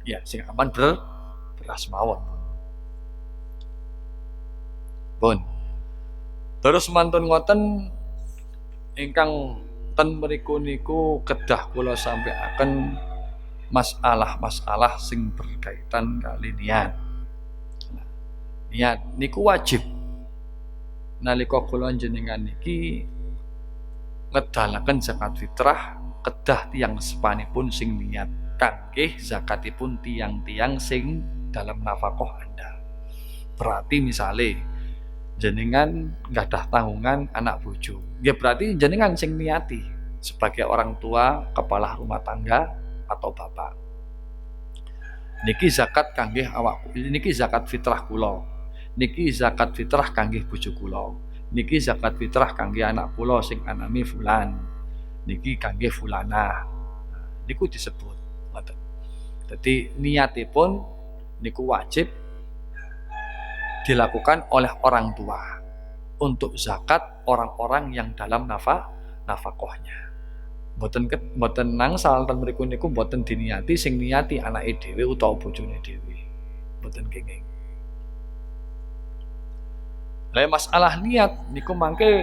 Speaker 1: Ya, sing aman beras mawon. Pun. Terus mantun ngoten ingkang ten mriku niku kedah kula sampaiaken masalah-masalah sing berkaitan kali niat. Niat niku wajib. Nalika kula jenengan niki ngedalaken zakat fitrah kedah tiyang sepanipun sing niat kangge zakatipun tiang-tiang sing dalam nafkah Anda. Berarti misale jenengan gadah tanggungan anak bojo. Ya berarti jenengan sing niati sebagai orang tua, kepala rumah tangga atau bapak. Niki zakat kangge awakku. Niki zakat fitrah kula. Niki zakat fitrah kangge bojo kula. Niki zakat fitrah kangge anak kula sing anami fulan. Niki kangge fulana. Niku disebut ngoten. Dadi niatipun niku wajib dilakukan oleh orang tua untuk zakat orang-orang yang dalam nafkahnya. Mboten nangsal ten mriku niku mboten diniati sing niati anake dhewe utawa bojone dhewe. Mboten kenging. Lah masalah niat niku mangke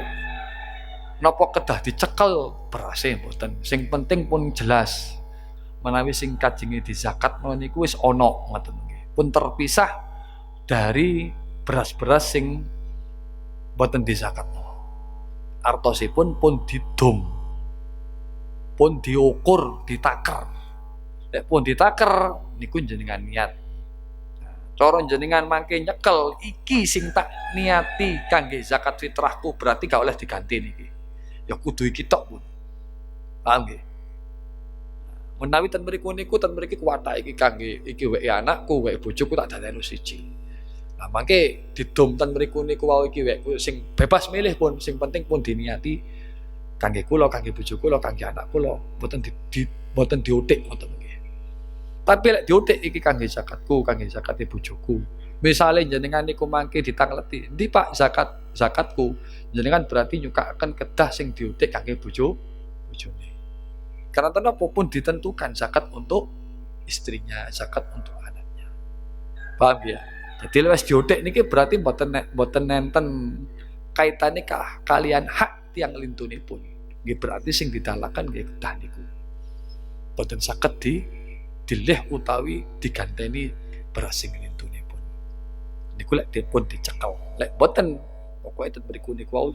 Speaker 1: napa kedah dicekel berase mboten. Sing penting pun jelas. Menawi sing kajenge dizakatno niku wis ana ngoten nggih. Pun terpisah dari beras-beras sing boten dizakatno. Artosipun pun didum. Pun diukur, ditaker. Nek pun ditaker niku jenengan niat. Cara jenengan mangke nyekel iki sing tak niati kangge zakat fitrahku berarti gak oleh diganti niki. Ya kudu iki tok pun. Paham nggih? Menawi ten mriku niku ten mriki kuwathake iki kangge iki weke anakku, weke bojoku tak dadekno siji. Nah, mangke didom ten mriku niku wau iki wekku sing bebas milih pun sing penting pun diniati kangge kula, kangge bojo kula, kangge anak kula, mboten mboten diutik ngoten nggih. Tapi lek diutik iki kangge zakatku, kangge zakate bojoku. Misale jenengan niku mangke ditangleti, "Endi Pak zakatku?" Jenengan berarti nyukakaken kedah sing diutik kangge bojone. Karena napa pun ditentukan zakat untuk istrinya, zakat untuk anaknya. Paham ya? Jadi lewat diutik niki berarti mboten nenten kaitane kalian hak tiang lintunipun. Nggih berarti sing didalaken nggih kedah niku. Mboten saged dilih utawi diganteni beras sing lintunipun. Niku lek dipun dicekel. Lek mboten pokoke ten mriku niku wau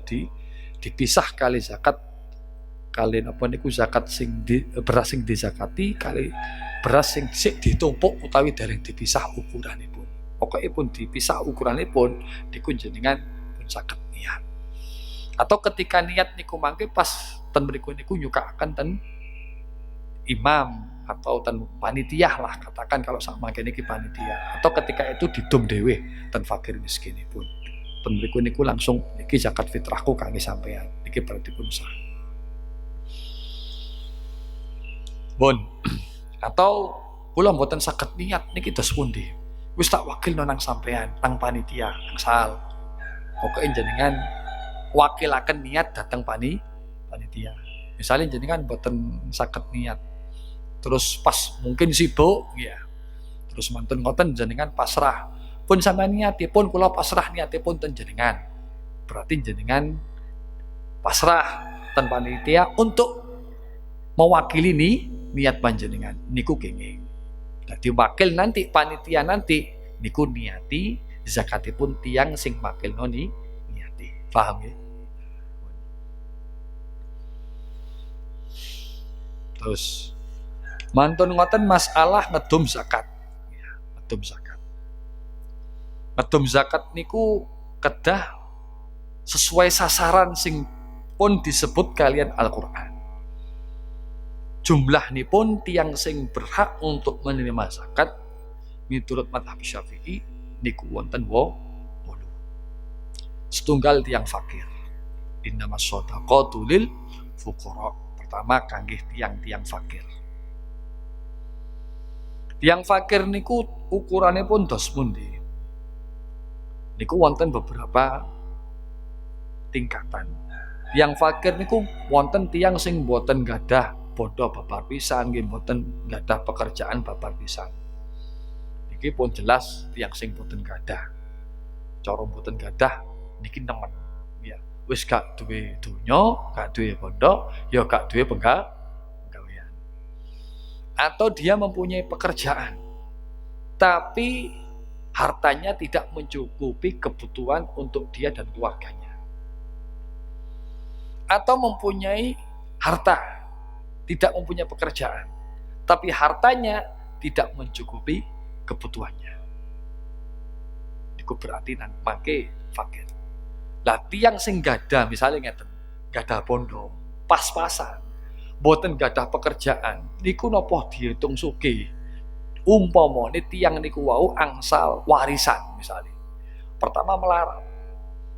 Speaker 1: dipisah kali zakat kali napa niku zakat sing beras sing dizakati kali beras sing sik ditumpuk utawi dereng dipisah ukuranipun. Pokoke pun dipisah ukuranipun niku jenengan pun saged niat. Atau ketika niat niku mangke pas ten mriku niku nyukakaken ten imam atau ten panitia lah katakan kalau sak mangke niki panitia atau ketika itu didum dhewe ten fakir miskinipun. Ten mriku niku langsung niki zakat fitrahku kangge sampean. Niki berarti pun sah. Bon. Atau kula mboten saged niat niki dos pundi. Wis tak wakil nang sampean, nang panitia, angsal. Pokoke jenengan wakilaken niat dateng panitia. Misalnya jenengan mboten saged niat. Terus pas mungkin sibuk ya. Terus mantun ngoten jenengan pasrah. Pun sampean niatipun kula pasrah niatipun ten jenengan. Berarti jenengan pasrah ten panitia untuk mewakili niat panjenengan niku kenging. Dadi wakil nanti panitia nanti niku niati zakatipun tiang sing wakilno niati. Paham ya? Terus mantun ngoten masalah ngedum zakat. Ya, ngedum zakat. Ngedum zakat niku kedah sesuai sasaran sing pun disebut kalian Al-Qur'an. Jumlahnipun tiang sing berhak untuk menerima zakat miturut mazhab Syafi'i niku wonten 8. Setunggal tiang fakir. Innamas shadaqatu lil fuqara. Pertama kangge tiang-tiang fakir. Tiang fakir niku ukurane pun dos pundi. Niku wonten beberapa tingkatan. Tiang fakir niku wonten tiang sing boten gadah bondo babar pisan, nggih boten gadah pekerjaan babar pisan. Niki pun jelas tiang sing boten gadah. Cara boten gadah niki nemen. Ya, wis gak duwe donya, gak duwe bondo, ya gak duwe penggawean. Atau dia mempunyai pekerjaan, tapi hartanya tidak mencukupi kebutuhan untuk dia dan keluarganya. Atau mempunyai harta, tidak mempunyai pekerjaan, tapi hartanya tidak mencukupi kebutuhannya. Itu berarti mangke fakir. Lah tiang sing gadah misalnya ngeten, gadah bondo, pas-pasan, boten gadah pekerjaan, niku napa dihitung sugih. Umpamane tiang niku wau angsal warisan misalnya. Pertama melarat,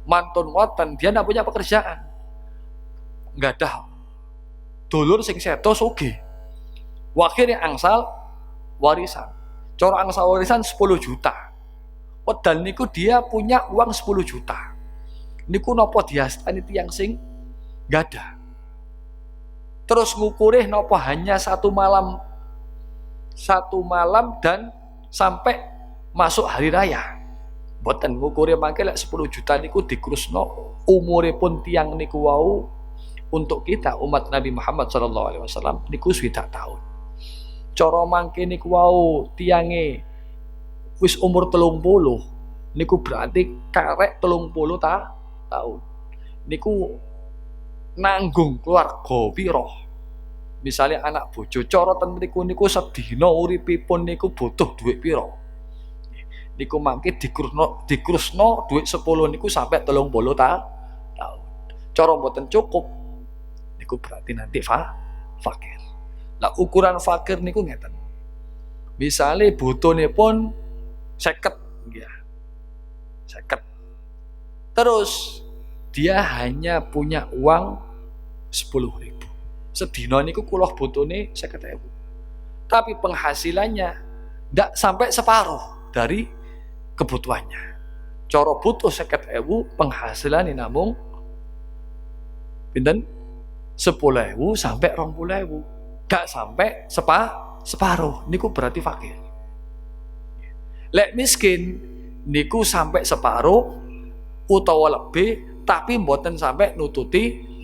Speaker 1: mantun wonten dia ndak punya pekerjaan. Gadah dulur sing sedo sugih. Akhirnya angsal warisan. Cara angsal warisan 10 juta. Wedal niku dia punya uang 10 juta. Niku napa diastani tiyang sing gadah. Terus ngukure napa hanya satu malam dan sampai masuk hari raya. Boten ngukure mangke lek 10 juta niku dikrusno umuripun tiyang niku wau untuk kita umat Nabi Muhammad SAW niku 20 tahun. Cara mangke niku wau tiyange wis umur 30 niku berarti karek 30 tahun. Niku nanggung keluarga pira? Misalnya anak bojo cara ten mriku niku sedina uripipun niku butuh duit pira? Niku mangke dikrusno duit 10 niku sampai 30 tahun. Cara mboten cukup niku berarti nanti fakir. Lah ukuran fakir niku ngeten. Misale botone pun 50 nggih. 50. Terus dia hanya punya uang 10.000. Sedina niku kula botone 50.000. Tapi penghasilannya ndak sampai separuh dari kebutuhannya. Cara butuh 50.000 penghasilannya namung pinten? 10.000 sampai 20.000. Gak sampai separuh. Niku berarti fakir. Lek miskin niku sampai separuh utawa lebih tapi mboten sampai nututi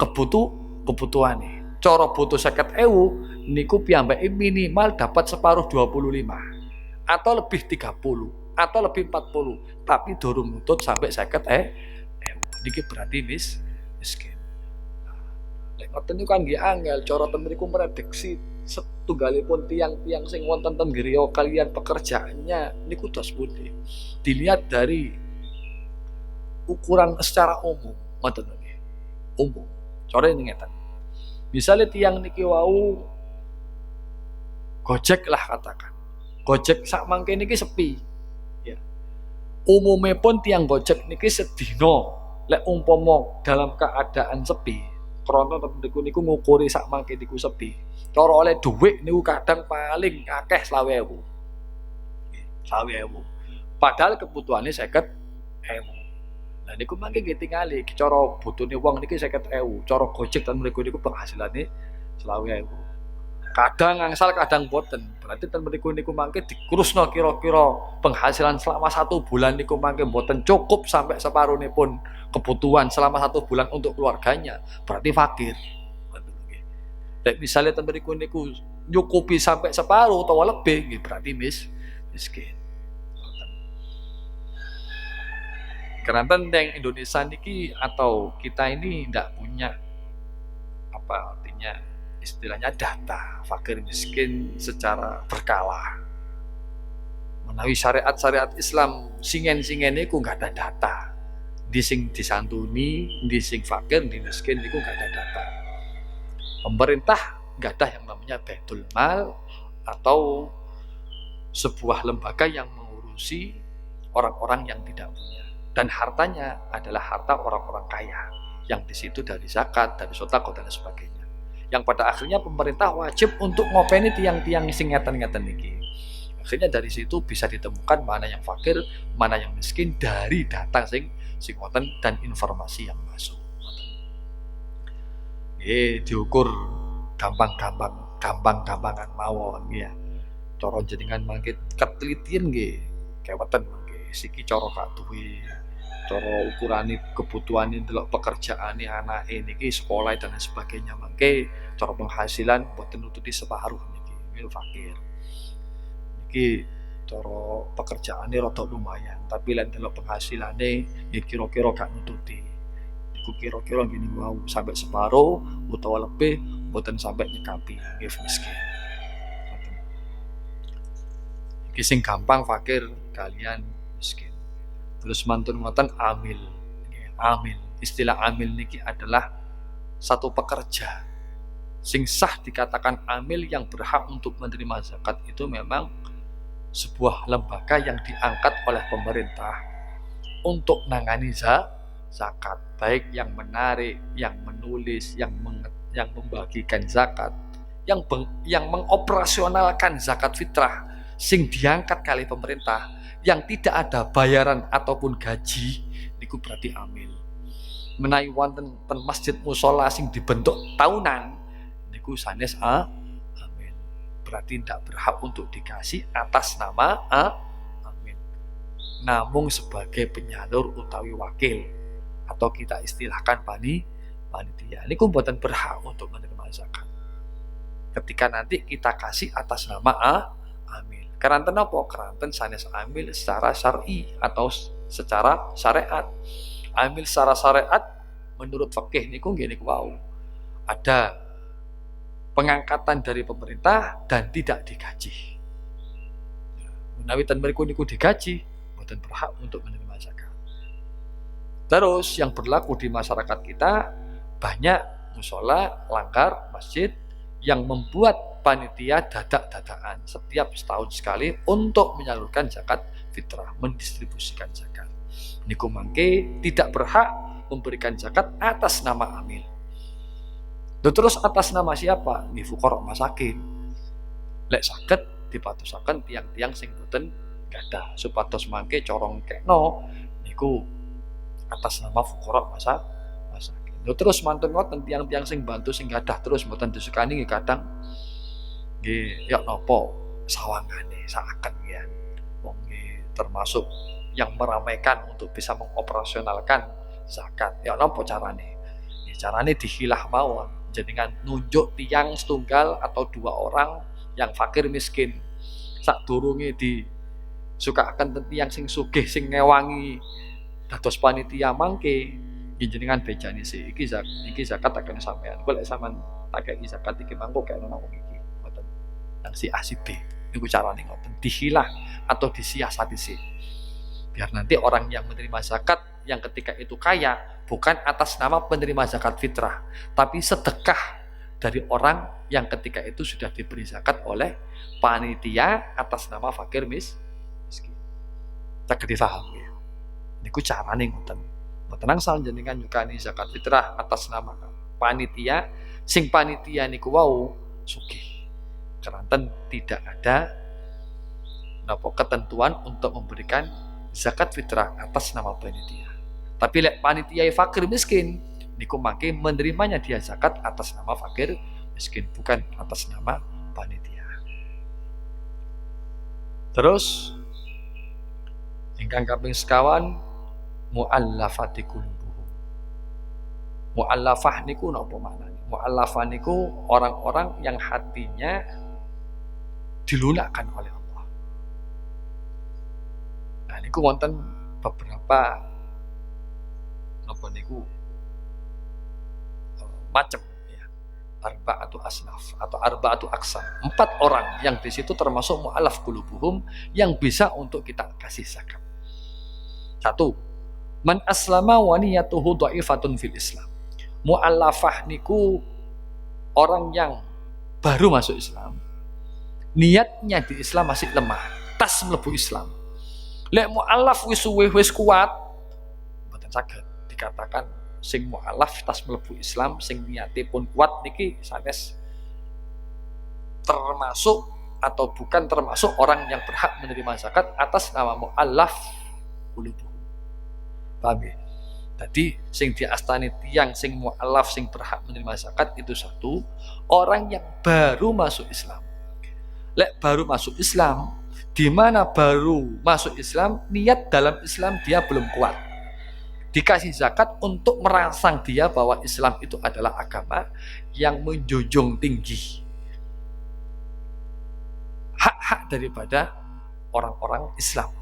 Speaker 1: kebutuhane. Cara butuh 50.000 niku piyambake minimal dapat separuh 25 atau lebih 30 atau lebih 40 tapi durung nutut sampai 50.000. Niki berarti miskin. Ngoten niku kan nggih angel cara ten mriku prediksi setunggalipun tiang-tiang sing wonten ten griya kalian pekerjaannya niku dos pundi. Dilihat dari ukuran secara umum, ngoten nggih. Umum. Cara ngeten. Misalnya tiang niki wau Gojek lah katakan. Gojek sak mangke niki sepi. Ya. Umume pun tiang Gojek niki sedina lek umpama dalam keadaan sepi krana niku ngukuri sak mangke niku sepi. Cara oleh dhuwit niku kadang paling akeh 20.000. 20.000. Padahal kebutuhane 50.000. Lah niku mangke nggih tingali cara butuhne wong niki 50.000. Cara Gojek ten mriku niku penghasilane 20.000. Kadang angsal kadang boten. Berarti ten mriku niku mangke dikrusno kira-kira penghasilan selama 1 bulan niku mangke boten cukup sampai separuhipun kebutuhan selama 1 bulan untuk keluarganya. Berarti fakir. Lek misalnya ten mriku niku nyukupi sampai separuh atau lebih nggih berarti miskin. Karena tentang Indonesia niki atau kita ini tidak punya apa artinya istilahnya data fakir miskin secara berkala. Menawi syariat Islam singen niku nggak ada data. Di sing disantuni, di sing fakir, di miskin niku nggak ada data. Pemerintah nggak ada yang namanya Baitul Mal atau sebuah lembaga yang mengurusi orang-orang yang tidak punya. Dan hartanya adalah harta orang-orang kaya yang di situ dari zakat, dari sedekah dan sebagainya. Yang pada akhirnya pemerintah wajib untuk ngopeni tiang-tiang sing ngeten-ngeten iki. Akhirnya dari situ bisa ditemukan mana yang fakir, mana yang miskin dari data sing ngoten dan informasi yang masuk. Diukur gampang-gampangan mawon ya. Cara jenengan mangke ketelitian nggih keweten nggih. Siki cara gak duwe cara ukurane kebutuhane ndelok pekerjaane anake niki sekolah dan lain sebagainya mangke cara penghasilan boten nututi separuh niki fakir. Niki cara pekerjaane rada lumayan, tapi lek ndelok penghasilane ya kira-kira gak nututi. Iku kira-kira gini wow sampai separuh utawa lebih boten sampai nyekapi nggih miskin. Iki sing gampang fakir kalian miskin. Terus mantun ngoten amil. Amil, istilah amil niki adalah satu pekerja. Sing sah dikatakan amil yang berhak untuk menerima zakat itu memang sebuah lembaga yang diangkat oleh pemerintah untuk nangani zakat, baik yang menarik, yang menulis, yang membagikan zakat, yang mengoperasionalkan zakat fitrah sing diangkat kali pemerintah, yang tidak ada bayaran ataupun gaji, niku berarti amil. Menawi wonten ten masjid mushola sing dibentuk tahunan, niku sanes amil. Berarti tidak berhak untuk dikasih atas nama amil. Namun sebagai penyalur utawi wakil atau kita istilahkan panitia, niku mboten berhak untuk menerima zakat. Ketika nanti kita kasih atas nama amil. Keranten apa? Keranten sanes amil secara syar'i atau secara syariat. Amil secara syariat menurut fikih niku nggih niku wau. Ada pengangkatan dari pemerintah dan tidak digaji. Menawi ten mriku niku digaji, mboten berhak untuk menerima zakat. Terus yang berlaku di masyarakat kita banyak mushola, langgar, masjid yang membuat panitia dadak-dadakan setiap setahun sekali untuk menyalurkan zakat fitrah, mendistribusikan zakat. Niku mangke tidak berhak memberikan zakat atas nama amil. Terus atas nama siapa? Nggih fuqara masakin. Lek saged dipatosaken tiang-tiang sing boten gadah supados mangke corong kekno niku atas nama fuqara masakin. Terus mantun ngoten tiang-tiang sing bantu sing gadah terus mboten disukani nggih kadang nggih ya napa sawangane saken ya. Wong nggih termasuk yang meramaikan untuk bisa mengoperasionalkan zakat. Ya napa carane? Ya carane dihilah mawon. Jenengan nunjuk tiang setunggal atau dua orang yang fakir miskin. Sadurunge disukakaken tiang sing sugih sing ngewangi dados panitia mangke jenengan bejani sih iki zakat akan sampean. Kok lek sampean tak kei zakat iki mangko kaya ngono iki. Ngoten. Nang si A si B niku carane ngoten. Dihilah atau disiasati sih. Biar nanti orang yang menerima zakat yang ketika itu kaya bukan atas nama penerima zakat fitrah, tapi sedekah dari orang yang ketika itu sudah diberi zakat oleh panitia atas nama fakir miskin. Tak difaham ya. Niku carane ngoten. Mboten angsal jenengan nyukani zakat fitrah atas nama panitia, sing panitia niku wau sugih. Keranten tidak ada ketentuan untuk memberikan zakat fitrah atas nama panitia. Tapi lek panitia fakir miskin niku mangke menerimanya dia zakat atas nama fakir miskin, bukan atas nama panitia. Terus ingkang kaping sekawan muallafati qulubuhum. Muallafah niku napa maknane? Muallafah niku orang-orang yang hatinya dilunakkan oleh Allah. Nah niku wonten beberapa napa niku macam ya. Arba'atu asnaf atau arba'atu aqsam. 4 orang yang di situ termasuk mu'allaf qulubuhum yang bisa untuk kita kasih zakat. 1. Man aslama wa niyatuhu dha'ifatun fil Islam. Mu'allafah niku orang yang baru masuk Islam. Niatnya di Islam masih lemah, tas mlebu Islam. Lek mu'allaf wis suwe wis kuat, mboten saged dikatakan sing mualaf tas mlebu Islam sing niate pun kuat niki sanes termasuk atau bukan termasuk orang yang berhak menerima zakat atas nama mualaf qulubuhum. Paham ya? Tadi sing diastani tiyang sing mualaf sing berhak menerima zakat itu satu orang yang baru masuk Islam. Lek baru masuk Islam, di mana baru masuk Islam, niat dalam Islam dia belum kuat. Dikasih zakat untuk merangsang dia bahwa Islam itu adalah agama yang menjunjung tinggi hak-hak daripada orang-orang Islam.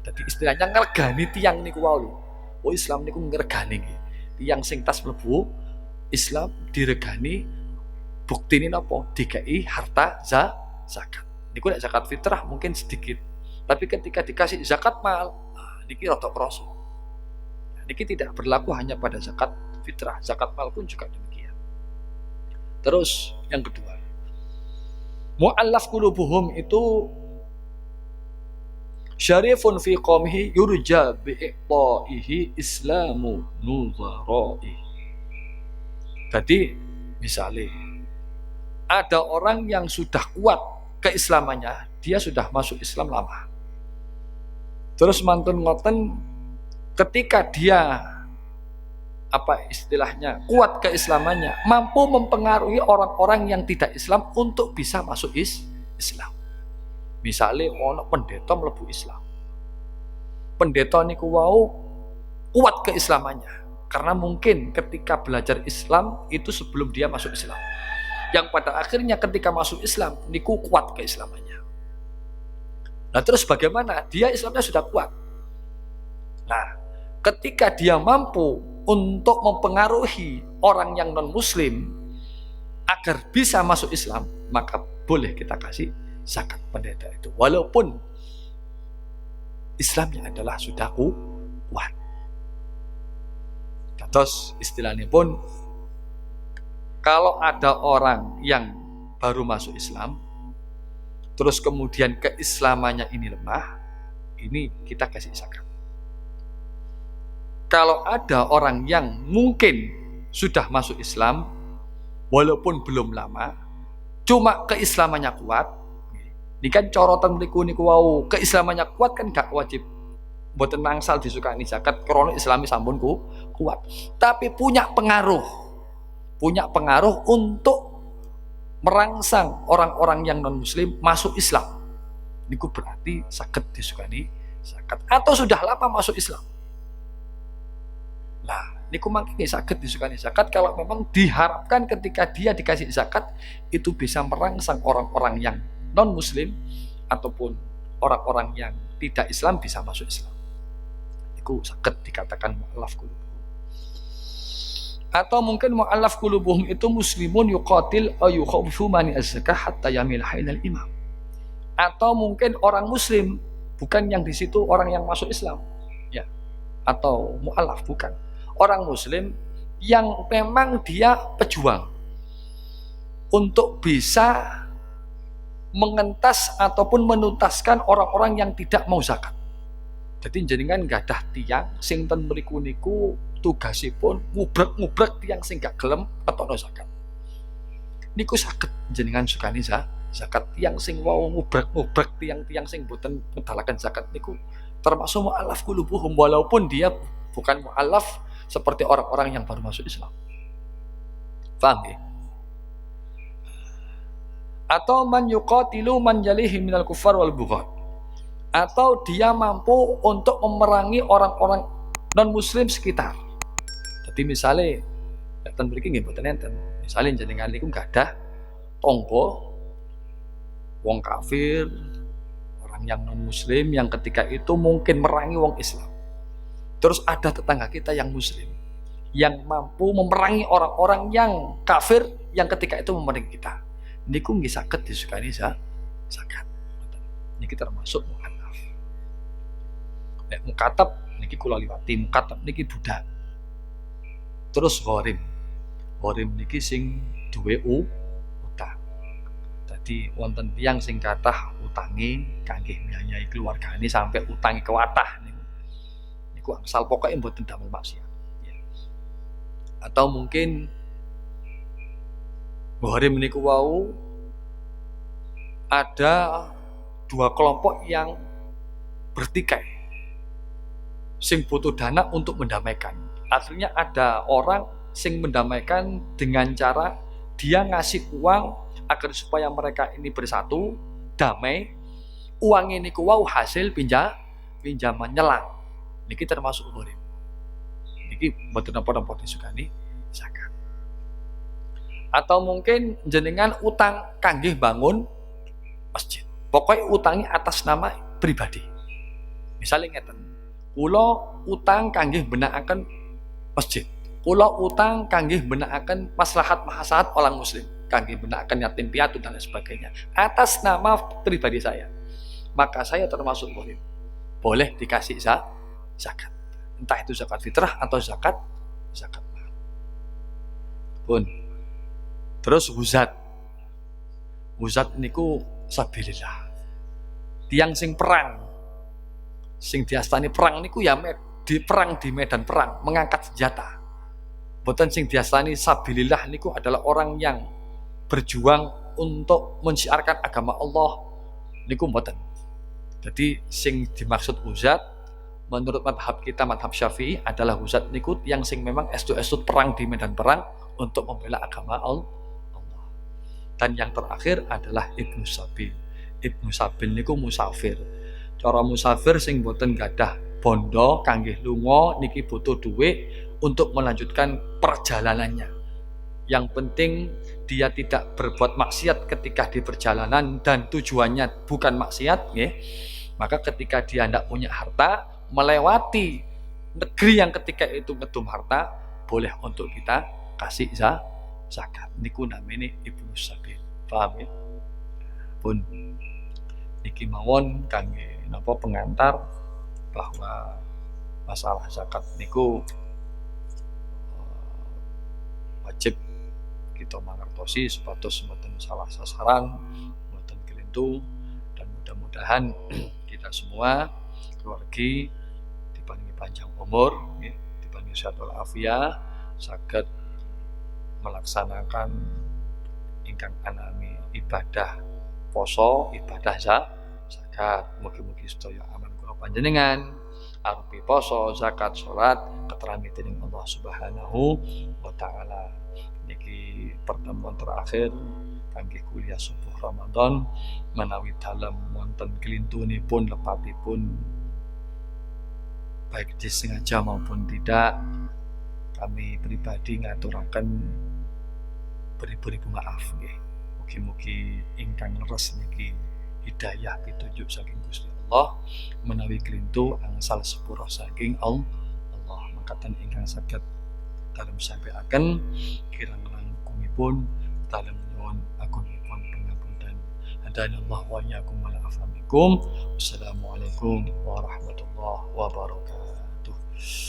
Speaker 1: Jadi istilahnya ngergani tiang niku wau. Oh Islam niku ngergani nggih. Tiang sing tas mlebu Islam diregani buktine napa? Dikai harta zakat. Niku nek zakat fitrah mungkin sedikit. Tapi ketika dikasih zakat mal, niki rada krasa. Niki tidak berlaku hanya pada zakat fitrah, zakat mal pun juga demikian. Terus yang kedua, mu'allaf qulubuhum itu syarifun fi qaumihi yurja bi'iqta'ihi islamu nuzara'i. Jadi misalnya ada orang yang sudah kuat keislamannya, dia sudah masuk Islam lama. Terus mantun ngoten ketika dia apa istilahnya kuat keislamannya, mampu mempengaruhi orang-orang yang tidak Islam untuk bisa masuk Islam. Misalnya ono pendeta mlebu Islam. Pendeta niku wau kuat keislamannya karena mungkin ketika belajar Islam itu sebelum dia masuk Islam. Yang pada akhirnya ketika masuk Islam niku kuat keislamannya. Nah terus bagaimana? Dia Islamnya sudah kuat. Nah, ketika dia mampu untuk mempengaruhi orang yang non-muslim agar bisa masuk Islam, maka boleh kita kasih zakat pendeta itu. Walaupun Islamnya adalah sudah kuat. Terus istilahnya pun, kalau ada orang yang baru masuk Islam, terus kemudian keislamannya ini lemah, ini kita kasih zakat. Kalau ada orang yang mungkin sudah masuk Islam, walaupun belum lama, cuma keislamannya kuat, ini kan corotan mriku niku wau, keislamannya kuat kan gak wajib mboten nangsal disukani zakat krana Islami sampun kuat. Tapi punya pengaruh untuk merangsang orang-orang yang non-muslim masuk Islam. Niku berarti saged disukani zakat atau sudah lama masuk Islam. Nah, niku mangke saged disukani zakat kalau memang diharapkan ketika dia dikasih zakat itu bisa merangsang orang-orang yang non-muslim ataupun orang-orang yang tidak Islam bisa masuk Islam. Niku saged dikatakan mu'allaf qulubuhum. Atau mungkin mu'allaf qulubuhum itu muslimun yuqatil aw yukhawfu mani az-zakah hatta yamilha ilal imam. Atau mungkin orang muslim, bukan yang di situ orang yang masuk Islam. Ya. Atau mu'allaf bukan. Orang muslim yang memang dia pejuang untuk bisa mengentas ataupun menuntaskan orang-orang yang tidak mau zakat. Jadi jenengan gadah tiang sing ten mriku niku tugasipun ngubrek-ngubrek tiang sing gak gelem ketokno zakat. Niku saged jenengan sukani zakat tiang sing wau ngubrek-ngubrek tiang-tiang sing boten ngedalaken zakat niku termasuk mu'allaf qulubuhum walaupun dia bukan mu'allaf seperti orang-orang yang baru masuk Islam. Paham ya? Atau man yuqatilu man yalihi minal kufar wal bughat. Atau dia mampu untuk memerangi orang-orang non-muslim sekitar. Jadi misalnya ten mriki nggih mboten enten. Misale jenengan niku gadah tangga wong kafir, orang yang non-muslim yang ketika itu mungkin merangi wong Islam. Terus ada tetangga kita yang muslim yang mampu memerangi orang-orang yang kafir yang ketika itu memerangi kita. Niku nggih saged disukani zakat. Niki termasuk mu'allaf. Nek mukatab niki kula liwati, mukatab niki budak. Terus gharim. Gharim niki sing duwe utang. Dadi wonten tiyang sing kathah utangi kangge mbiayai keluargane sampai utangi kewatah niku. Niku angsal pokoke mboten damel maksiat. Ya. Atau mungkin Muharim niku wau ada dua kelompok yang bertikai sing butuh dana untuk mendamaikan. Artinya ada orang sing mendamaikan dengan cara dia ngasih uang agar supaya mereka ini bersatu, damai. Uang ini wau hasil pinjaman nyelang. Niki termasuk murim. Niki mboten napa-napa disukani zakat. Atau mungkin jenengan utang kanggih bangun masjid. Pokoknya utangnya atas nama pribadi. Misalnya ngeten, kula utang kanggih benakaken masjid. Kula utang kanggih benakaken maslahat orang muslim, kanggih benakaken yatim piatu dan lain sebagainya. Atas nama pribadi saya. Maka saya termasuk murim. Boleh dikasih zakat. Entah itu zakat fitrah atau zakat mal. Pun. Terus huzat. Huzat niku sabilillah. Tiang sing perang. Sing diastani perang niku ya di medan perang, mengangkat senjata. Boten sing diastani sabilillah niku adalah orang yang berjuang untuk mensiarkan agama Allah niku boten. Jadi sing dimaksud huzat menurut madhab kita, madhab Syafi'i adalah huzat niku yang sing memang estut perang di medan perang untuk membela agama Allah. Dan yang terakhir adalah Ibnu Sabil. Ibnu Sabil niku musafir. Cara musafir sing boten gadah bondo kanggih lunga niki butuh duit untuk melanjutkan perjalanannya. Yang penting dia tidak berbuat maksiat ketika di perjalanan dan tujuannya bukan maksiat, nggih. Maka ketika dia tidak punya harta, melewati negeri yang ketika itu ngedum harta, boleh untuk kita kasih zakat. Niku namanya Ibnu Sabil. Paham ya? Pun niki mawon kangge napa pengantar bahwa masalah zakat niku wajib kita mangertosi supados mboten salah sasaran, mboten kelintu, dan mudah-mudahan kita semua keluargi diparingi panjang umur, diparingi sehat walafiat, saged melaksanakan ingkang anami ibadah poso, ibadah zakat. Mugi-mugi sedaya aman kula panjenengan arupi poso, zakat, salat keterangi dening Allah Subhanahu wa taala. Niki pertemuan terakhir kangge kuliah subuh Ramadan menawi dalam wonten kelintunipun lepatipun baik disengaja maupun tidak, kami pribadi ngaturaken beribu-ribu maaf nggih. Mugi-mugi ingkang leres niki hidayah pitujuk saking Gusti Allah menawi kelintu angsal sepura saking Allah. Mangkatan ingkang saged dalem sampaiaken kirang langkungipun dalem nyuwun agungipun pangapunten. Hadanallah wa iyyakum wa la'afa minkum. Wassalamualaikum warahmatullahi wabarakatuh.